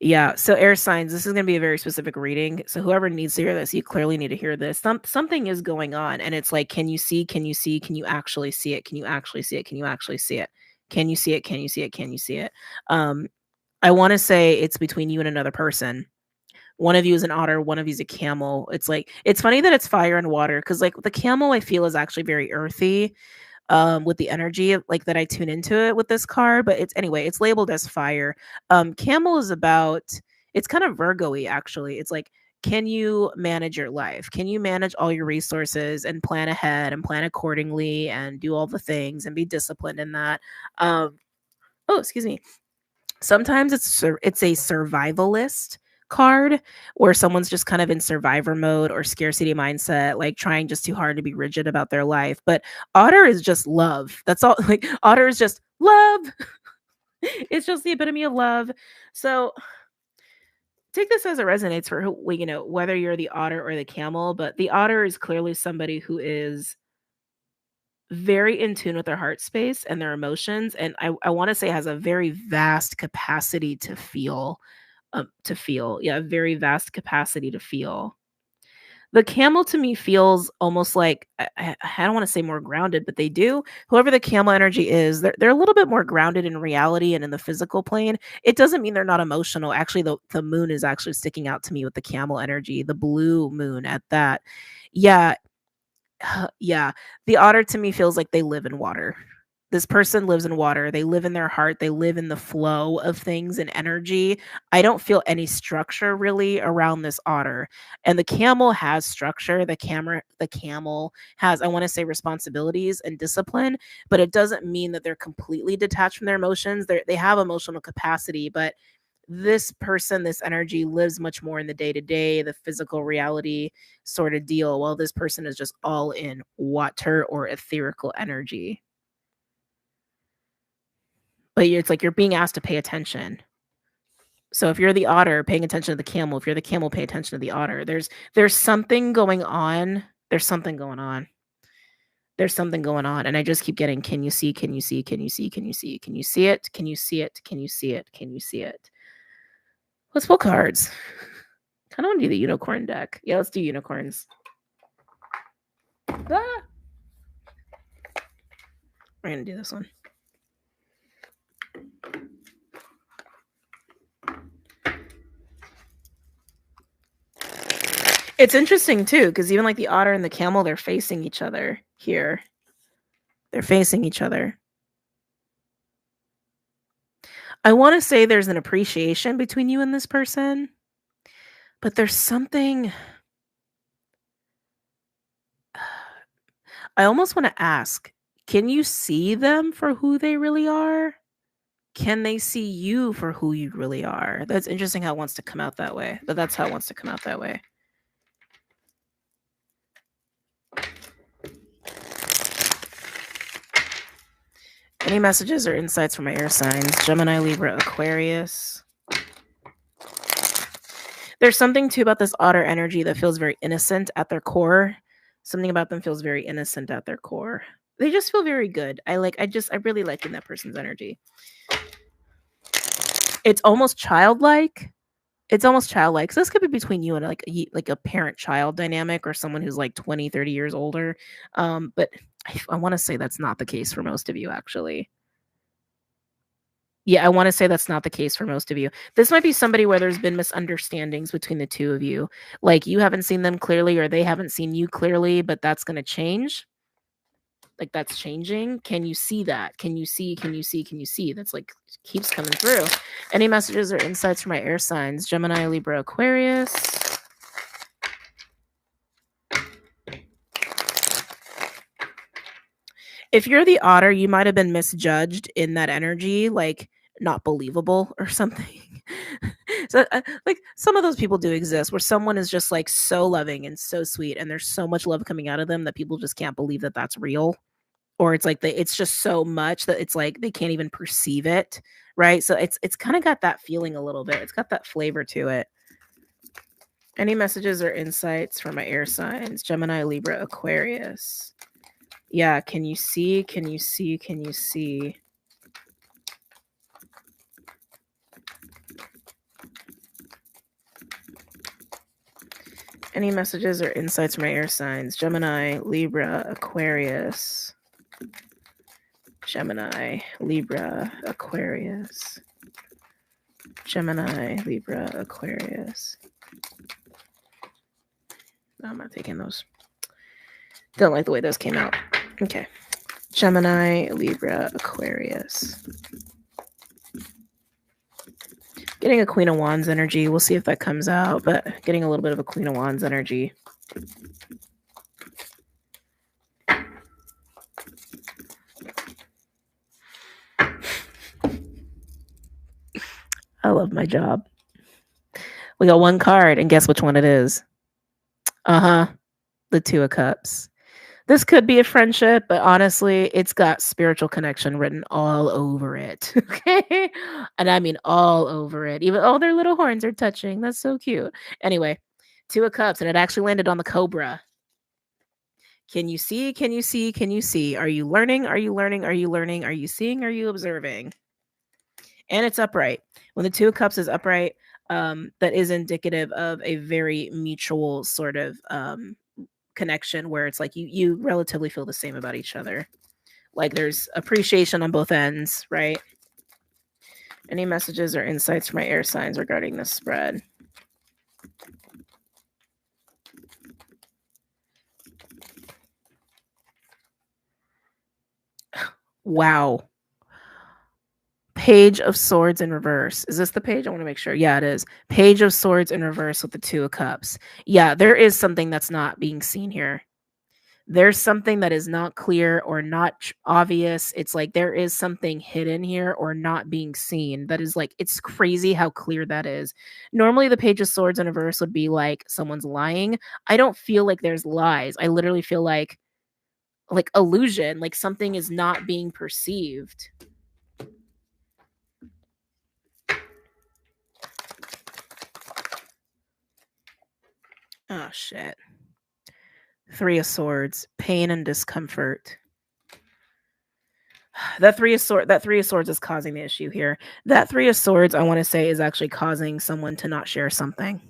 Yeah, so air signs, this is going to be a very specific reading. So whoever needs to hear this, you clearly need to hear this. Something is going on, and it's like, can you see? Can you see? Can you actually see it? Can you actually see it? Can you actually see it? Can you see it? Can you see it? Can you see it? I want to say it's between you and another person. One of you is an otter, one of you is a camel. It's like, it's funny that it's fire and water, because like the camel I feel is actually very earthy. With the energy like that I tune into it with this card, but it's labeled as fire. Camel is about, it's kind of Virgo-y actually. It's like, can you manage your life? Can you manage all your resources and plan ahead and plan accordingly and do all the things and be disciplined in that? Excuse me. Sometimes it's a survivalist card where someone's just kind of in survivor mode or scarcity mindset, like trying just too hard to be rigid about their life. But Otter is just love. That's all. Like Otter is just love. It's just the epitome of love. So take this as it resonates for who, whether you're the otter or the camel. But the otter is clearly somebody who is very in tune with their heart space and their emotions, and I want to say has a very vast capacity to feel. Yeah, a very vast capacity to feel. The camel to me feels almost like, I don't want to say more grounded, but they do. Whoever the camel energy is, they're a little bit more grounded in reality and in the physical plane. It doesn't mean they're not emotional. Actually, the moon is actually sticking out to me with the camel energy, the blue moon at that. Yeah, yeah. The otter to me feels like they live in water. This person lives in water. They live in their heart. They live in the flow of things and energy. I don't feel any structure really around this otter. And the camel has structure. The camel has, I want to say, responsibilities and discipline, but it doesn't mean that they're completely detached from their emotions. They have emotional capacity, but this person, this energy lives much more in the day-to-day, the physical reality sort of deal, while this person is just all in water or etherical energy. But it's like you're being asked to pay attention. So if you're the otter, paying attention to the camel. If you're the camel, pay attention to the otter. There's something going on. There's something going on. There's something going on. And I just keep getting, can you see? Can you see? Can you see? Can you see? Can you see it? Can you see it? Can you see it? Can you see it? Let's pull cards. Kind of want to do the unicorn deck. Yeah, let's do unicorns. Ah! We're going to do this one. It's interesting too, because even like the otter and the camel, they're facing each other here. They're facing each other. I want to say there's an appreciation between you and this person, but there's something. I almost want to ask, can you see them for who they really are? Can they see you for who you really are? That's interesting how it wants to come out that way, but that's how it wants to come out that way. Any messages or insights from my air signs? Gemini, Libra, Aquarius. There's something too about this otter energy that feels very innocent at their core. Something about them feels very innocent at their core. They just feel very good. I really like in that person's energy. It's almost childlike. So this could be between you and like a parent-child dynamic, or someone who's like 20, 30 years older. But I want to say that's not the case for most of you, actually. Yeah, I want to say that's not the case for most of you. This might be somebody where there's been misunderstandings between the two of you. Like you haven't seen them clearly, or they haven't seen you clearly, but that's going to change. Like that's changing. Can you see that? Can you see? That's like keeps coming through. Any messages or insights for my air signs? Gemini, Libra, Aquarius. If you're the otter, you might have been misjudged in that energy, like not believable or something. So like some of those people do exist, where someone is just like so loving and so sweet, and there's so much love coming out of them that people just can't believe that that's real. Or it's like it's just so much that it's like they can't even perceive it, right? So it's kind of got that feeling a little bit. It's got that flavor to it. Any messages or insights for my air signs? Gemini, Libra, Aquarius. Yeah, can you see? Can you see? Can you see? Any messages or insights for my air signs? Gemini, Libra, Aquarius. Gemini, Libra, Aquarius. Gemini, Libra, Aquarius. No, I'm not taking those. Don't like the way those came out. Okay. Gemini, Libra, Aquarius. Getting a Queen of Wands energy. We'll see if that comes out, but getting a little bit of a Queen of Wands energy. I love my job. We got one card, and guess which one it is? The Two of Cups. This could be a friendship, but honestly, it's got spiritual connection written all over it. Okay? And I mean all over it. Even their little horns are touching. That's so cute. Anyway, Two of Cups, and it actually landed on the Cobra. Can you see? Can you see? Can you see? Are you learning? Are you learning? Are you learning? Are you seeing? Are you observing? And it's upright. When the Two of Cups is upright, that is indicative of a very mutual sort of connection, where it's like you relatively feel the same about each other. Like there's appreciation on both ends, right? Any messages or insights for my air signs regarding this spread? Wow. Page of Swords in reverse. Is this the page? I want to make sure. Yeah, it is. Page of Swords in reverse with the Two of Cups. Yeah, there is something that's not being seen here. There's something that is not clear or not obvious. It's like there is something hidden here or not being seen. That is like, it's crazy how clear that is. Normally the Page of Swords in reverse would be like someone's lying. I don't feel like there's lies. I literally feel like illusion, like something is not being perceived. Oh shit. Three of Swords, pain and discomfort. That Three of Swords is causing the issue here. That Three of Swords, I want to say, is actually causing someone to not share something,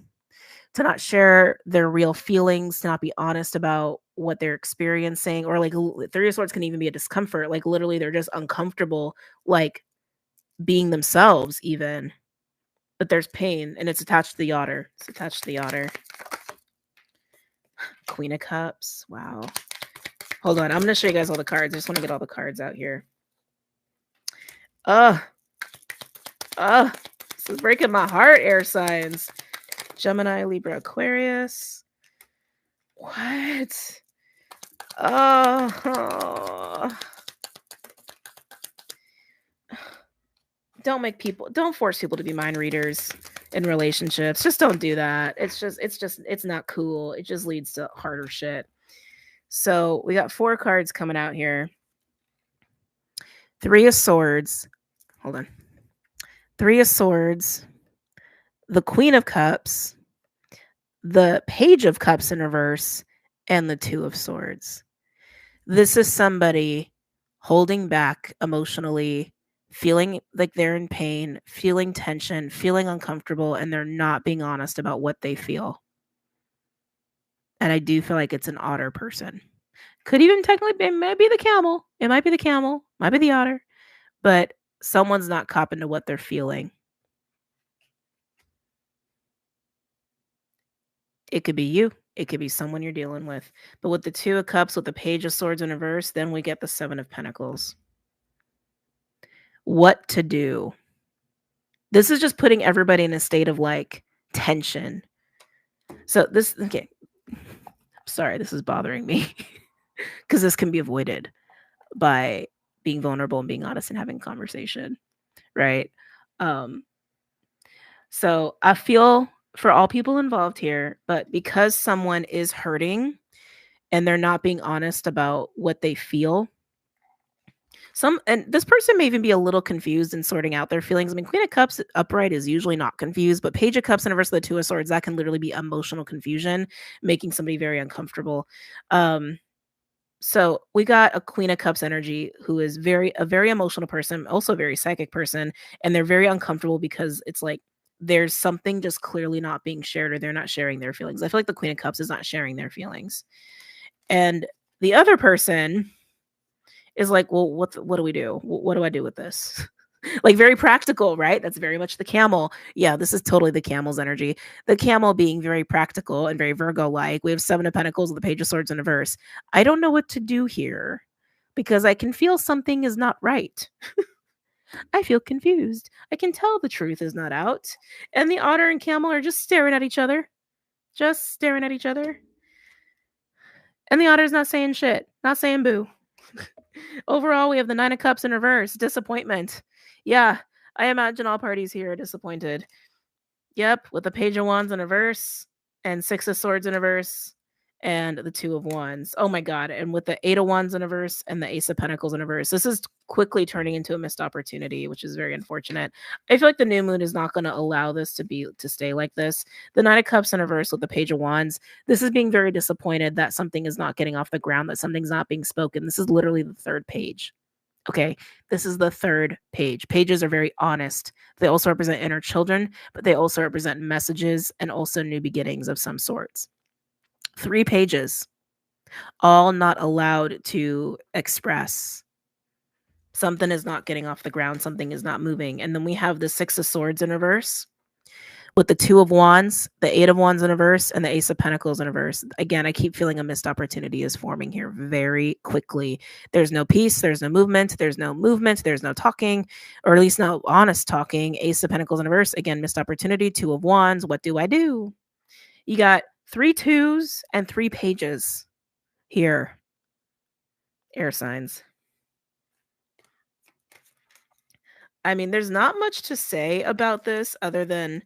to not share their real feelings, to not be honest about what they're experiencing, or like Three of Swords can even be a discomfort. Like literally they're just uncomfortable, like being themselves even. But there's pain, and it's attached to the otter. It's attached to the otter. Queen of Cups. Wow. Hold on. I'm going to show you guys all the cards. I just want to get all the cards out here. This is breaking my heart, air signs. Gemini, Libra, Aquarius. What? Don't force people to be mind readers in relationships. Just don't do that. It's not cool. It just leads to harder shit. So we got 4 cards coming out here. 3 of Swords. Hold on. 3 of Swords. The Queen of Cups. The Page of Cups in reverse. And the 2 of Swords. This is somebody holding back emotionally, feeling like they're in pain, feeling tension, feeling uncomfortable, and they're not being honest about what they feel. And I do feel like it's an otter person. Could even technically, it might be the camel. It might be the camel, might be the otter, but someone's not copping to what they're feeling. It could be you. It could be someone you're dealing with. But with the 2 of Cups, with the Page of Swords in reverse, then we get the 7 of Pentacles. What to do? This is just putting everybody in a state of like tension. So this, okay. Sorry, this is bothering me because this can be avoided by being vulnerable and being honest and having a conversation, right? So I feel for all people involved here, but because someone is hurting and they're not being honest about what they feel, and this person may even be a little confused in sorting out their feelings. I mean, Queen of Cups upright is usually not confused, but Page of Cups in reverse of the 2 of Swords, that can literally be emotional confusion, making somebody very uncomfortable. So we got a Queen of Cups energy who is a very emotional person, also a very psychic person, and they're very uncomfortable because it's like there's something just clearly not being shared, or they're not sharing their feelings. I feel like the Queen of Cups is not sharing their feelings. And the other person is like, well, what do we do? What do I do with this? Like very practical, right? That's very much the camel. Yeah, this is totally the camel's energy. The camel being very practical and very Virgo-like. We have 7 of Pentacles with the Page of Swords in reverse. I don't know what to do here because I can feel something is not right. I feel confused. I can tell the truth is not out. And the otter and camel are just staring at each other. Just staring at each other. And the otter's not saying shit. Not saying boo. Overall, we have the 9 of Cups in reverse. Disappointment. Yeah, I imagine all parties here are disappointed. Yep, with the Page of Wands in reverse and 6 of Swords in reverse and the 2 of Wands. Oh my God. And with the 8 of Wands in reverse and the Ace of Pentacles in reverse. This is quickly turning into a missed opportunity, which is very unfortunate. I feel like the new moon is not going to allow this to stay like this. The 9 of Cups in reverse with the Page of Wands. This is being very disappointed that something is not getting off the ground, that something's not being spoken. This is literally the 3rd page. Okay, this is the 3rd page. Pages are very honest. They also represent inner children, but they also represent messages and also new beginnings of some sorts. 3 pages, all not allowed to express. Something is not getting off the ground. Something is not moving. And then we have the 6 of Swords in reverse with the 2 of Wands, the 8 of Wands in reverse, and the Ace of Pentacles in reverse. Again, I keep feeling a missed opportunity is forming here very quickly. There's no peace. There's no movement. There's no movement. There's no talking, or at least no honest talking. Ace of Pentacles in reverse. Again, missed opportunity. 2 of Wands. What do I do? You got 3 2s and 3 pages here. Air signs. I mean, there's not much to say about this other than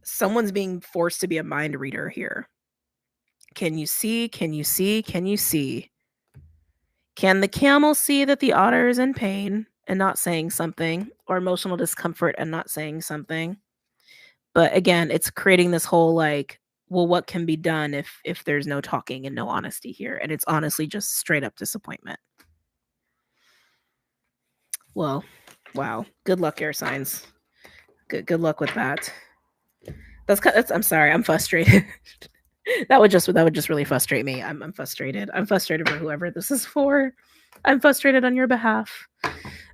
someone's being forced to be a mind reader here. Can you see? Can you see? Can you see? Can the camel see that the otter is in pain and not saying something, or emotional discomfort and not saying something? But again, it's creating this whole like, well, what can be done if there's no talking and no honesty here? And it's honestly just straight up disappointment. Well, wow. Good luck, air signs. Good luck with that. That's I'm sorry, I'm frustrated. That would just really frustrate me. I'm frustrated. I'm frustrated for whoever this is for. I'm frustrated on your behalf. All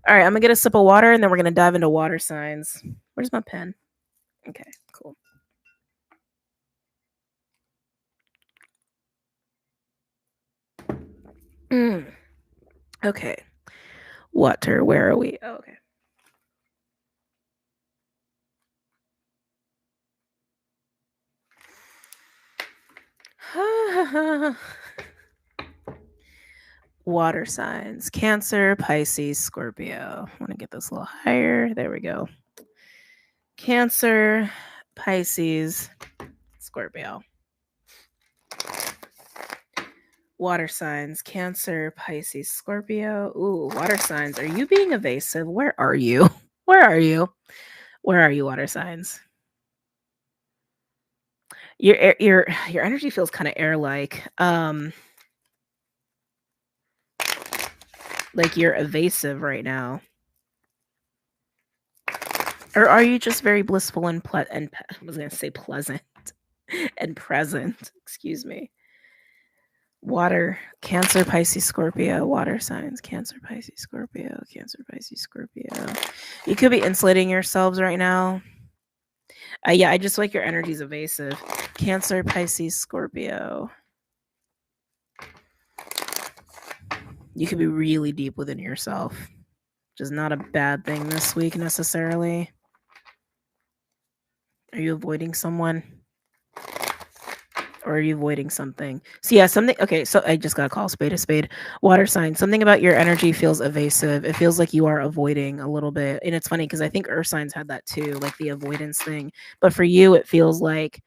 right, I'm gonna get a sip of water and then we're gonna dive into water signs. Where's my pen? Okay, cool. Okay. Water, where are we? Oh, okay. Water signs: Cancer, Pisces, Scorpio. I want to get this a little higher. There we go. Cancer, Pisces, Scorpio. Water signs: Cancer, Pisces, Scorpio. Ooh, water signs. Are you being evasive? Where are you? Where are you? Where are you, water signs? Your energy feels kind of air-like. Like you're evasive right now. Or are you just very blissful and I was gonna say pleasant and present? Excuse me. Water, Cancer, Pisces, Scorpio, water signs: Cancer, Pisces, Scorpio, Cancer, Pisces, Scorpio. You could be insulating yourselves right now. Yeah, I just like your energy's evasive. Cancer, Pisces, Scorpio. You could be really deep within yourself, which is not a bad thing this week necessarily. Are you avoiding someone? Or are you avoiding something? So yeah, something. Okay, so I just gotta call a spade a spade. Water sign. Something about your energy feels evasive. It feels like you are avoiding a little bit, and it's funny because I think earth signs had that too, like the avoidance thing. But for you, it feels like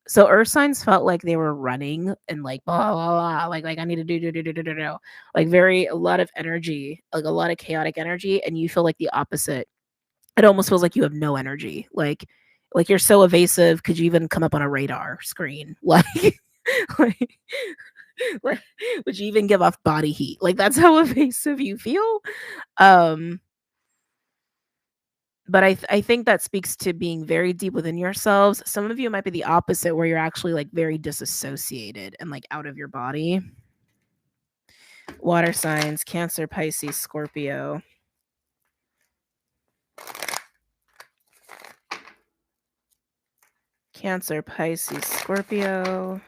so earth signs felt like they were running and like blah blah blah, like I need to do, like very a lot of energy, like a lot of chaotic energy, and you feel like the opposite. It almost feels like you have no energy, like you're so evasive. Could you even come up on a radar screen? Like, like would you even give off body heat? Like that's how evasive you feel. Um, but I think that speaks to being very deep within yourselves. Some of you might be the opposite, where you're actually like very disassociated and like out of your body. Water signs: Cancer, Pisces, Scorpio. Cancer, Pisces, Scorpio.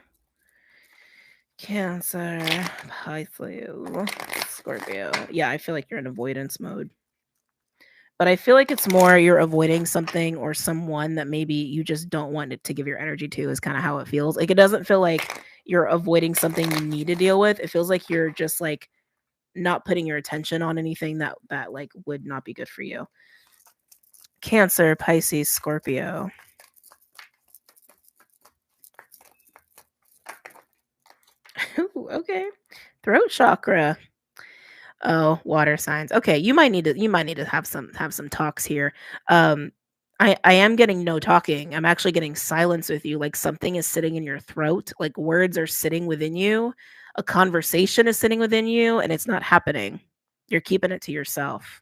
Cancer, Pisces, Scorpio. Yeah, I feel like you're in avoidance mode. But I feel like it's more you're avoiding something or someone that maybe you just don't want it to give your energy to, is kind of how it feels. Like it doesn't feel like you're avoiding something you need to deal with. It feels like you're just like not putting your attention on anything that like would not be good for you. Cancer, Pisces, Scorpio. Ooh, okay. Throat chakra. Oh, water signs. Okay, you might need to have some talks here. Um, I am getting no talking. I'm actually getting silence with you. Like something is sitting in your throat. Like words are sitting within you. A conversation is sitting within you, and it's not happening. You're keeping it to yourself.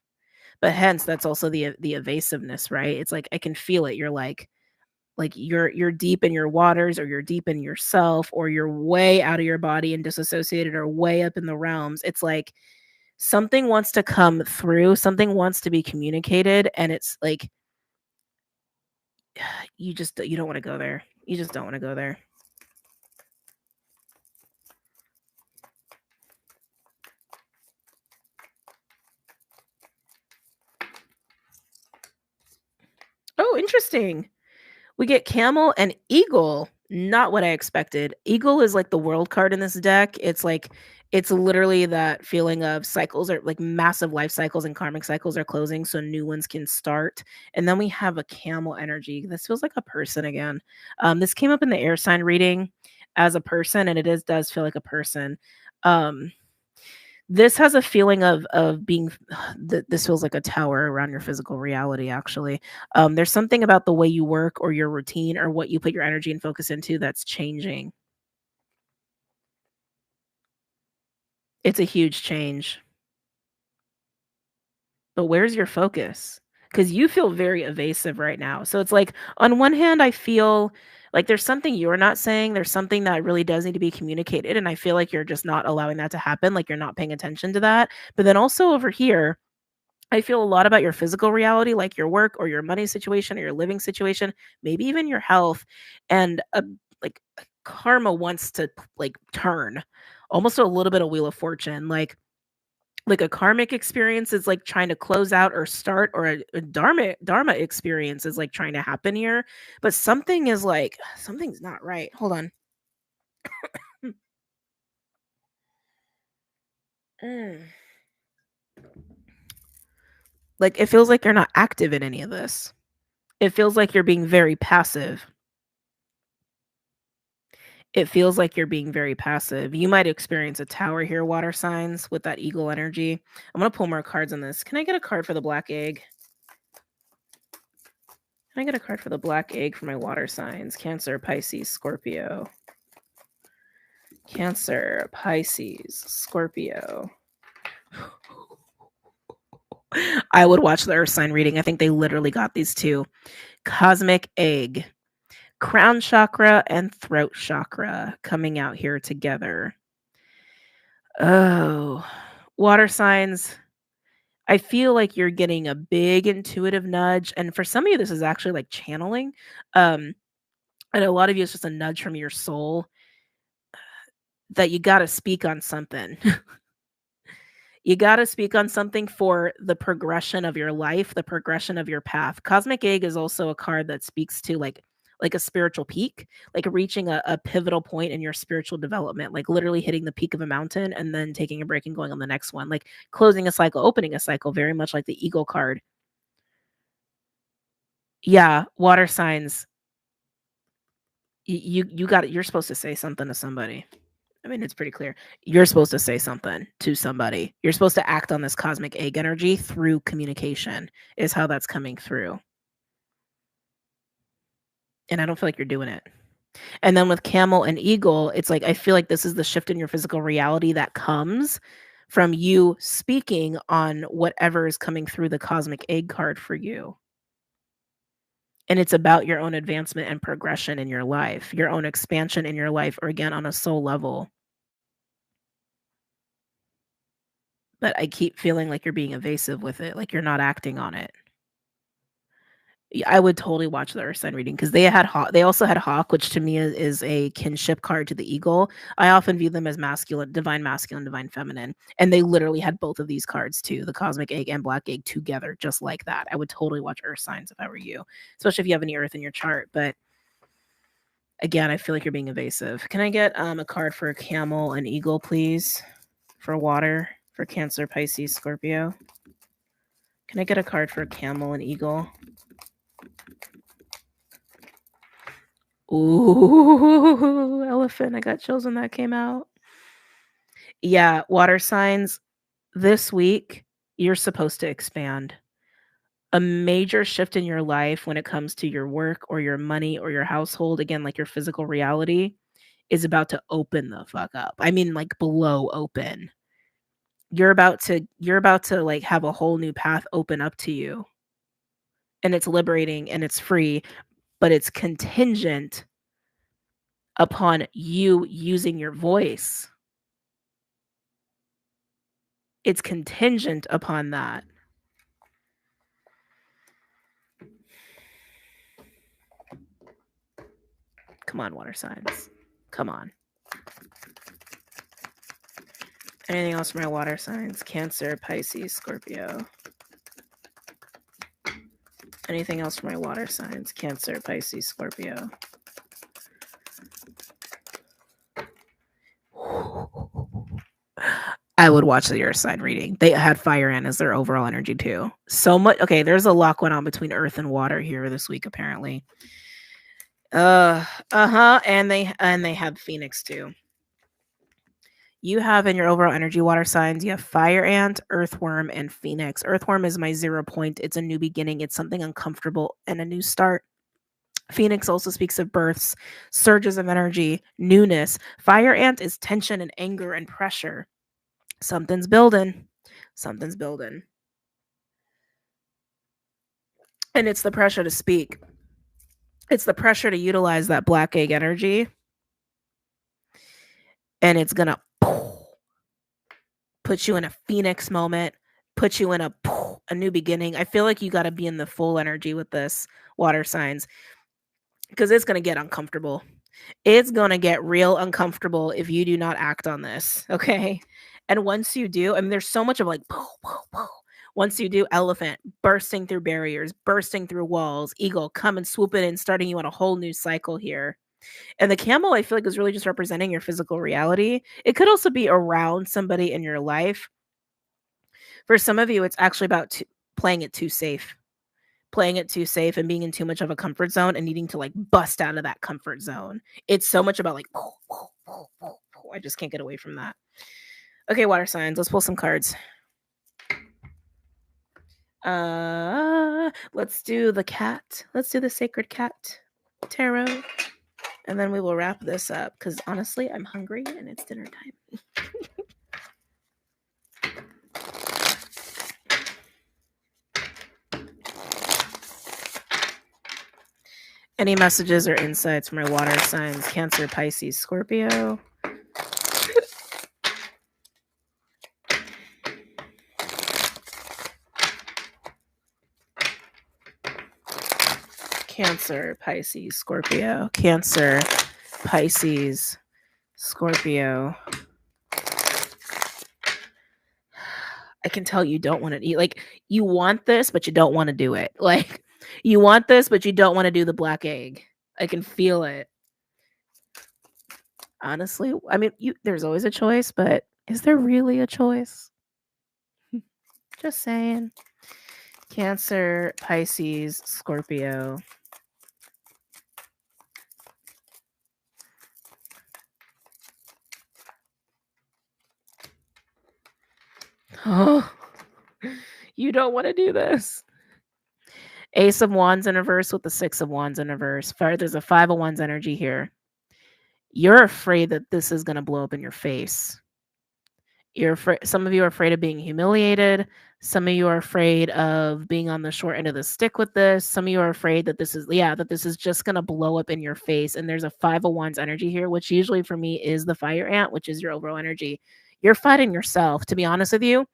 But hence, that's also the evasiveness, right? It's like I can feel it. You're like you're deep in your waters, or you're deep in yourself, or you're way out of your body and disassociated, or way up in the realms. It's like something wants to come through, something wants to be communicated, and it's like you don't want to go there. You just don't want to go there. Oh, interesting. We get camel and eagle. Not what I expected. Eagle is like the world card in this deck. It's literally that feeling of cycles are like massive life cycles and karmic cycles are closing so new ones can start. And then we have a camel energy. This feels like a person again. This came up in the air sign reading as a person, and does feel like a person. Um, this has a feeling of being this feels like a tower around your physical reality, actually. There's something about the way you work or your routine or what you put your energy and focus into that's changing. It's a huge change. But where's your focus? Because you feel very evasive right now. So it's like on one hand, I feel Like there's something you're not saying, there's something that really does need to be communicated, and I feel like you're just not allowing that to happen, like you're not paying attention to that. But then also over here, I feel a lot about your physical reality, like your work or your money situation or your living situation, maybe even your health, and like karma wants to like turn, almost a little bit of Wheel of Fortune, like a karmic experience is like trying to close out or start, or a dharma experience is like trying to happen here, but something is like something's not right. Hold on. Mm. Like it feels like you're not active in any of this. It feels like you're being very passive. It feels like you're being very passive. You might experience a tower here, water signs, with that eagle energy. I'm going to pull more cards on this. Can I get a card for the black egg? Can I get a card for the black egg for my water signs? Cancer, Pisces, Scorpio. Cancer, Pisces, Scorpio. I would watch the earth sign reading. I think they literally got these two. Cosmic egg. Crown chakra and throat chakra coming out here together. Oh, water signs. I feel like you're getting a big intuitive nudge. And for some of you, this is actually like channeling. Um, and a lot of you, it's just a nudge from your soul that you got to speak on something. You got to speak on something for the progression of your life, the progression of your path. Cosmic egg is also a card that speaks to like a spiritual peak, like reaching a pivotal point in your spiritual development, like literally hitting the peak of a mountain and then taking a break and going on the next one, like closing a cycle, opening a cycle, very much like the eagle card. Yeah, water signs. You got it. You're supposed to say something to somebody. I mean, it's pretty clear. You're supposed to say something to somebody. You're supposed to act on this cosmic egg energy through communication, is how that's coming through. And I don't feel like you're doing it. And then with camel and eagle, it's like I feel like this is the shift in your physical reality that comes from you speaking on whatever is coming through the cosmic egg card for you. And it's about your own advancement and progression in your life, your own expansion in your life, or again, on a soul level. But I keep feeling like you're being evasive with it, like you're not acting on it. Yeah, I would totally watch the Earth sign reading because they had Hawk. They also had Hawk, which to me is a kinship card to the eagle. I often view them as masculine, divine feminine, and they literally had both of these cards too, the cosmic egg and black egg together, just like that. I would totally watch Earth signs if I were you, especially if you have any Earth in your chart. But again, I feel like you're being evasive. Can I get a card for camel and eagle, please, for water for Cancer, Pisces, Scorpio? Can I get a card for camel and eagle? Ooh, elephant. I got chills when that came out. Yeah, water signs. This week, you're supposed to expand. A major shift in your life when it comes to your work or your money or your household, again, like your physical reality, is about to open the fuck up. I mean, like blow open. You're about to like have a whole new path open up to you. And it's liberating and it's free, but it's contingent upon you using your voice. It's contingent upon that. Come on, water signs. Come on. Anything else for my water signs? Cancer, Pisces, Scorpio. Anything else for my water signs? Cancer, Pisces, Scorpio. I would watch the Earth sign reading. They had fire in as their overall energy too. So much. Okay, there's a lot going on between Earth and water here this week, apparently. And they have Phoenix too. You have in your overall energy water signs, you have fire ant, earthworm, and Phoenix. Earthworm is my 0 point. It's a new beginning. It's something uncomfortable and a new start. Phoenix also speaks of births, surges of energy, newness. Fire ant is tension and anger and pressure. Something's building. Something's building. And it's the pressure to speak. It's the pressure to utilize that black egg energy, and it's going to put you in a phoenix moment, put you in a new beginning. I feel like you got to be in the full energy with this, water signs, because it's going to get uncomfortable. It's going to get real uncomfortable if you do not act on this, okay? And once you do, I mean, there's so much of like, once you do, elephant, bursting through barriers, bursting through walls, eagle, come and swoop in and starting you on a whole new cycle here. And the camel, I feel like, is really just representing your physical reality. It could also be around somebody in your life. For some of you, it's actually about playing it too safe. Playing it too safe and being in too much of a comfort zone and needing to like bust out of that comfort zone. It's so much about like, I just can't get away from that. Okay, water signs. Let's pull some cards. Let's do the cat. Let's do the sacred cat tarot. And then we will wrap this up because honestly, I'm hungry and it's dinner time. Any messages or insights from our water signs? Cancer, Pisces, Scorpio. Cancer, Pisces, Scorpio. Cancer, Pisces, Scorpio. I can tell you don't want to eat. Like, you want this, but you don't want to do it. Like, you want this, but you don't want to do the black egg. I can feel it. Honestly, I mean, there's always a choice, but is there really a choice? Just saying. Cancer, Pisces, Scorpio. Oh, you don't want to do this. Ace of Wands in reverse with the Six of Wands in reverse. There's a Five of Wands energy here. You're afraid that this is going to blow up in your face. You're afraid. Some of you are afraid of being humiliated. Some of you are afraid of being on the short end of the stick with this. Some of you are afraid that this is just going to blow up in your face. And there's a Five of Wands energy here, which usually for me is the fire ant, which is your overall energy. You're fighting yourself. To be honest with you,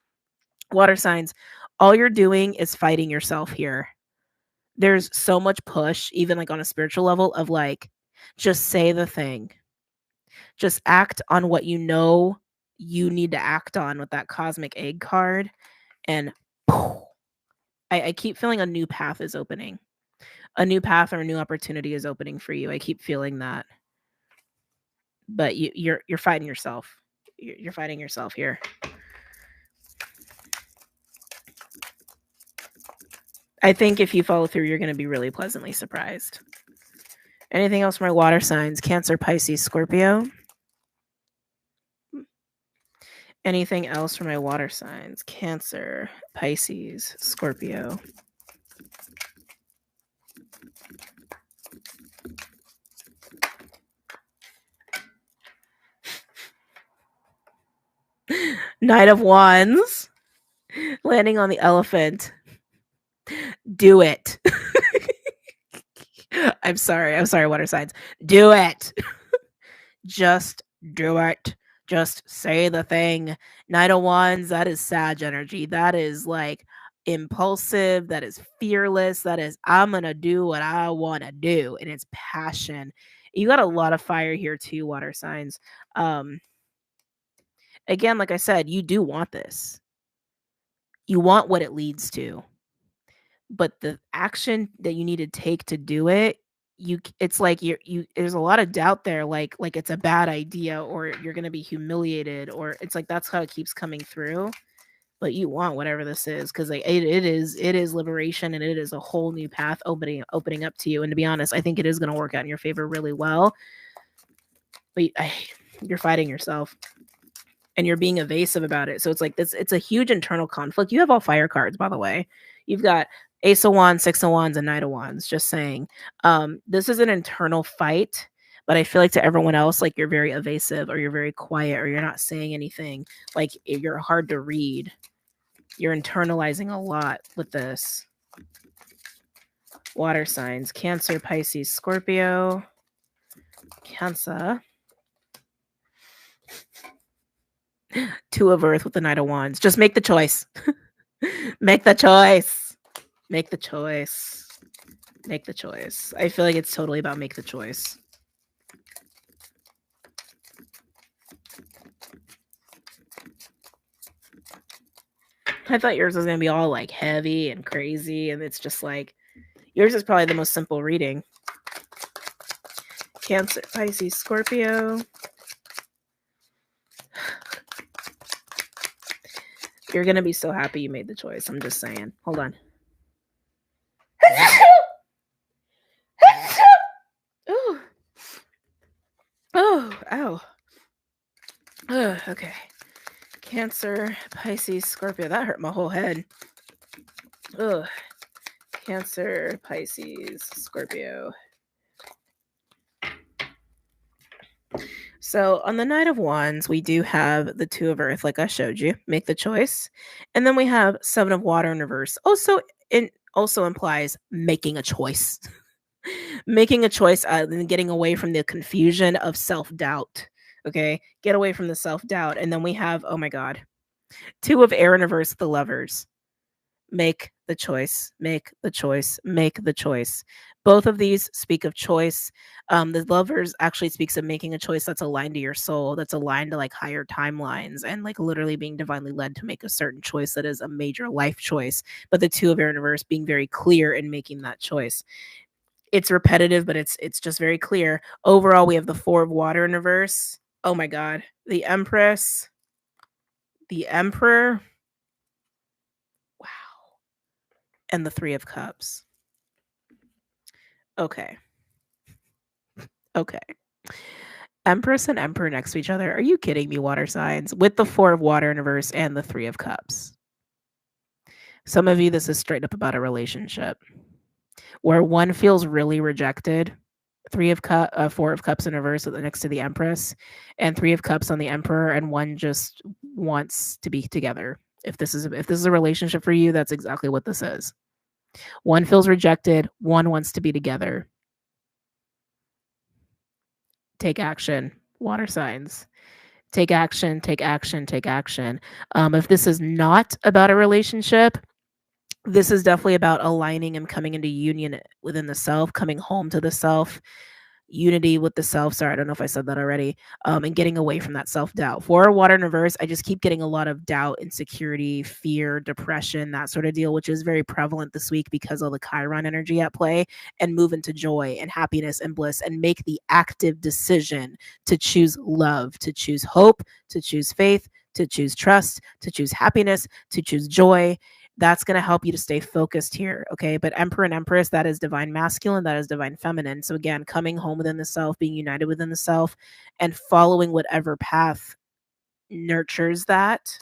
water signs, all you're doing is fighting yourself here. There's so much push, even like on a spiritual level, of like, just say the thing. Just act on what you know you need to act on with that cosmic egg card. And I keep feeling a new path is opening. A new path or a new opportunity is opening for you. I keep feeling that. But you're fighting yourself. You're fighting yourself here. I think if you follow through, you're going to be really pleasantly surprised. Anything else from our water signs? Cancer, Pisces, Scorpio. Anything else from my water signs? Cancer, Pisces, Scorpio. Knight of Wands. Landing on the elephant. Do it. I'm sorry, water signs. Do it. Just do it. Just say the thing. Knight of Wands, that is Sag energy. That is like impulsive. That is fearless. That is, I'm going to do what I want to do. And it's passion. You got a lot of fire here too, water signs. Again, like I said, you do want this. You want what it leads to. But the action that you need to take to do it, it's like there's a lot of doubt there, like it's a bad idea or you're going to be humiliated, or it's like that's how it keeps coming through. But you want whatever this is, because like it is liberation, and it is a whole new path opening up to you. And to be honest, I think it is going to work out in your favor really well. But you're fighting yourself. And you're being evasive about it. So it's like this, it's a huge internal conflict. You have all fire cards, by the way. You've got Ace of Wands, Six of Wands, and Knight of Wands. Just saying. This is an internal fight, but I feel like to everyone else, like you're very evasive, or you're very quiet, or you're not saying anything. Like you're hard to read. You're internalizing a lot with this. Water signs, Cancer, Pisces, Scorpio. Cancer. Two of Earth with the Knight of Wands. Just make the choice. Make the choice. Make the choice. Make the choice. I feel like it's totally about make the choice. I thought yours was going to be all like heavy and crazy, and it's just like, yours is probably the most simple reading. Cancer, Pisces, Scorpio. You're going to be so happy you made the choice. I'm just saying. Hold on. Oh. Oh, ow. Okay. Cancer, Pisces, Scorpio. That hurt my whole head. Ugh. Cancer, Pisces, Scorpio. So on the Knight of Wands, we do have the Two of Earth, like I showed you. Make the choice. And then we have Seven of Water in reverse. It also implies making a choice. Making a choice and getting away from the confusion of self-doubt. Okay? Get away from the self-doubt. And then we have, oh my God, Two of Air in reverse, the Lovers. Make the choice, make the choice, make the choice. Both of these speak of choice. The Lovers actually speaks of making a choice that's aligned to your soul, that's aligned to like higher timelines and like literally being divinely led to make a certain choice that is a major life choice. But the Two of Air in reverse being very clear in making that choice. It's repetitive, but it's just very clear. Overall, we have the Four of Water in reverse. Oh my God. The Empress. The Emperor. Wow. And the Three of Cups. Okay. Okay. Empress and Emperor next to each other. Are you kidding me, water signs? With the Four of Water in reverse and the Three of Cups. Some of you, this is straight up about a relationship where one feels really rejected. Four of Cups in reverse next to the Empress, and Three of Cups on the Emperor, and one just wants to be together. If this is a relationship for you, that's exactly what this is. One feels rejected, one wants to be together. Take action, water signs. Take action, take action, take action. If this is not about a relationship, this is definitely about aligning and coming into union within the self, coming home to the self, unity with the self. Sorry, I don't know if I said that already. And getting away from that self-doubt. For Water in reverse, I just keep getting a lot of doubt, insecurity, fear, depression, that sort of deal, which is very prevalent this week because of the Chiron energy at play. And move into joy and happiness and bliss and make the active decision to choose love, to choose hope, to choose faith, to choose trust, to choose happiness, to choose joy. That's going to help you to stay focused here. Okay. But Emperor and Empress, that is divine masculine, that is divine feminine. So again, coming home within the self, being united within the self, and following whatever path nurtures that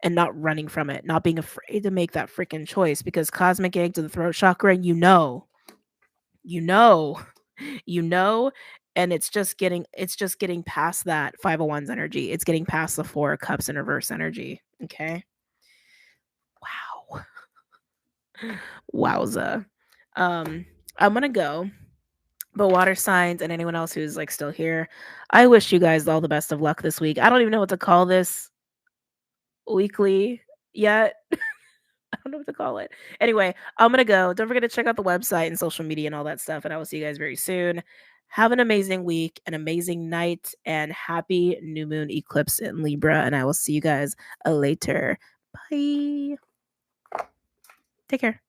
and not running from it, not being afraid to make that freaking choice, because cosmic egg to the throat chakra, you know, and it's just getting past that Five of Wands energy. It's getting past the Four of Cups in reverse energy. Okay. Wow. Wowza. I'm gonna go. But water signs and anyone else who's like still here, I wish you guys all the best of luck this week. I don't even know what to call this weekly yet. I don't know what to call it. Anyway, I'm gonna go. Don't forget to check out the website and social media and all that stuff. And I will see you guys very soon. Have an amazing week, an amazing night, and happy new moon eclipse in Libra. And I will see you guys later. Bye. Take care.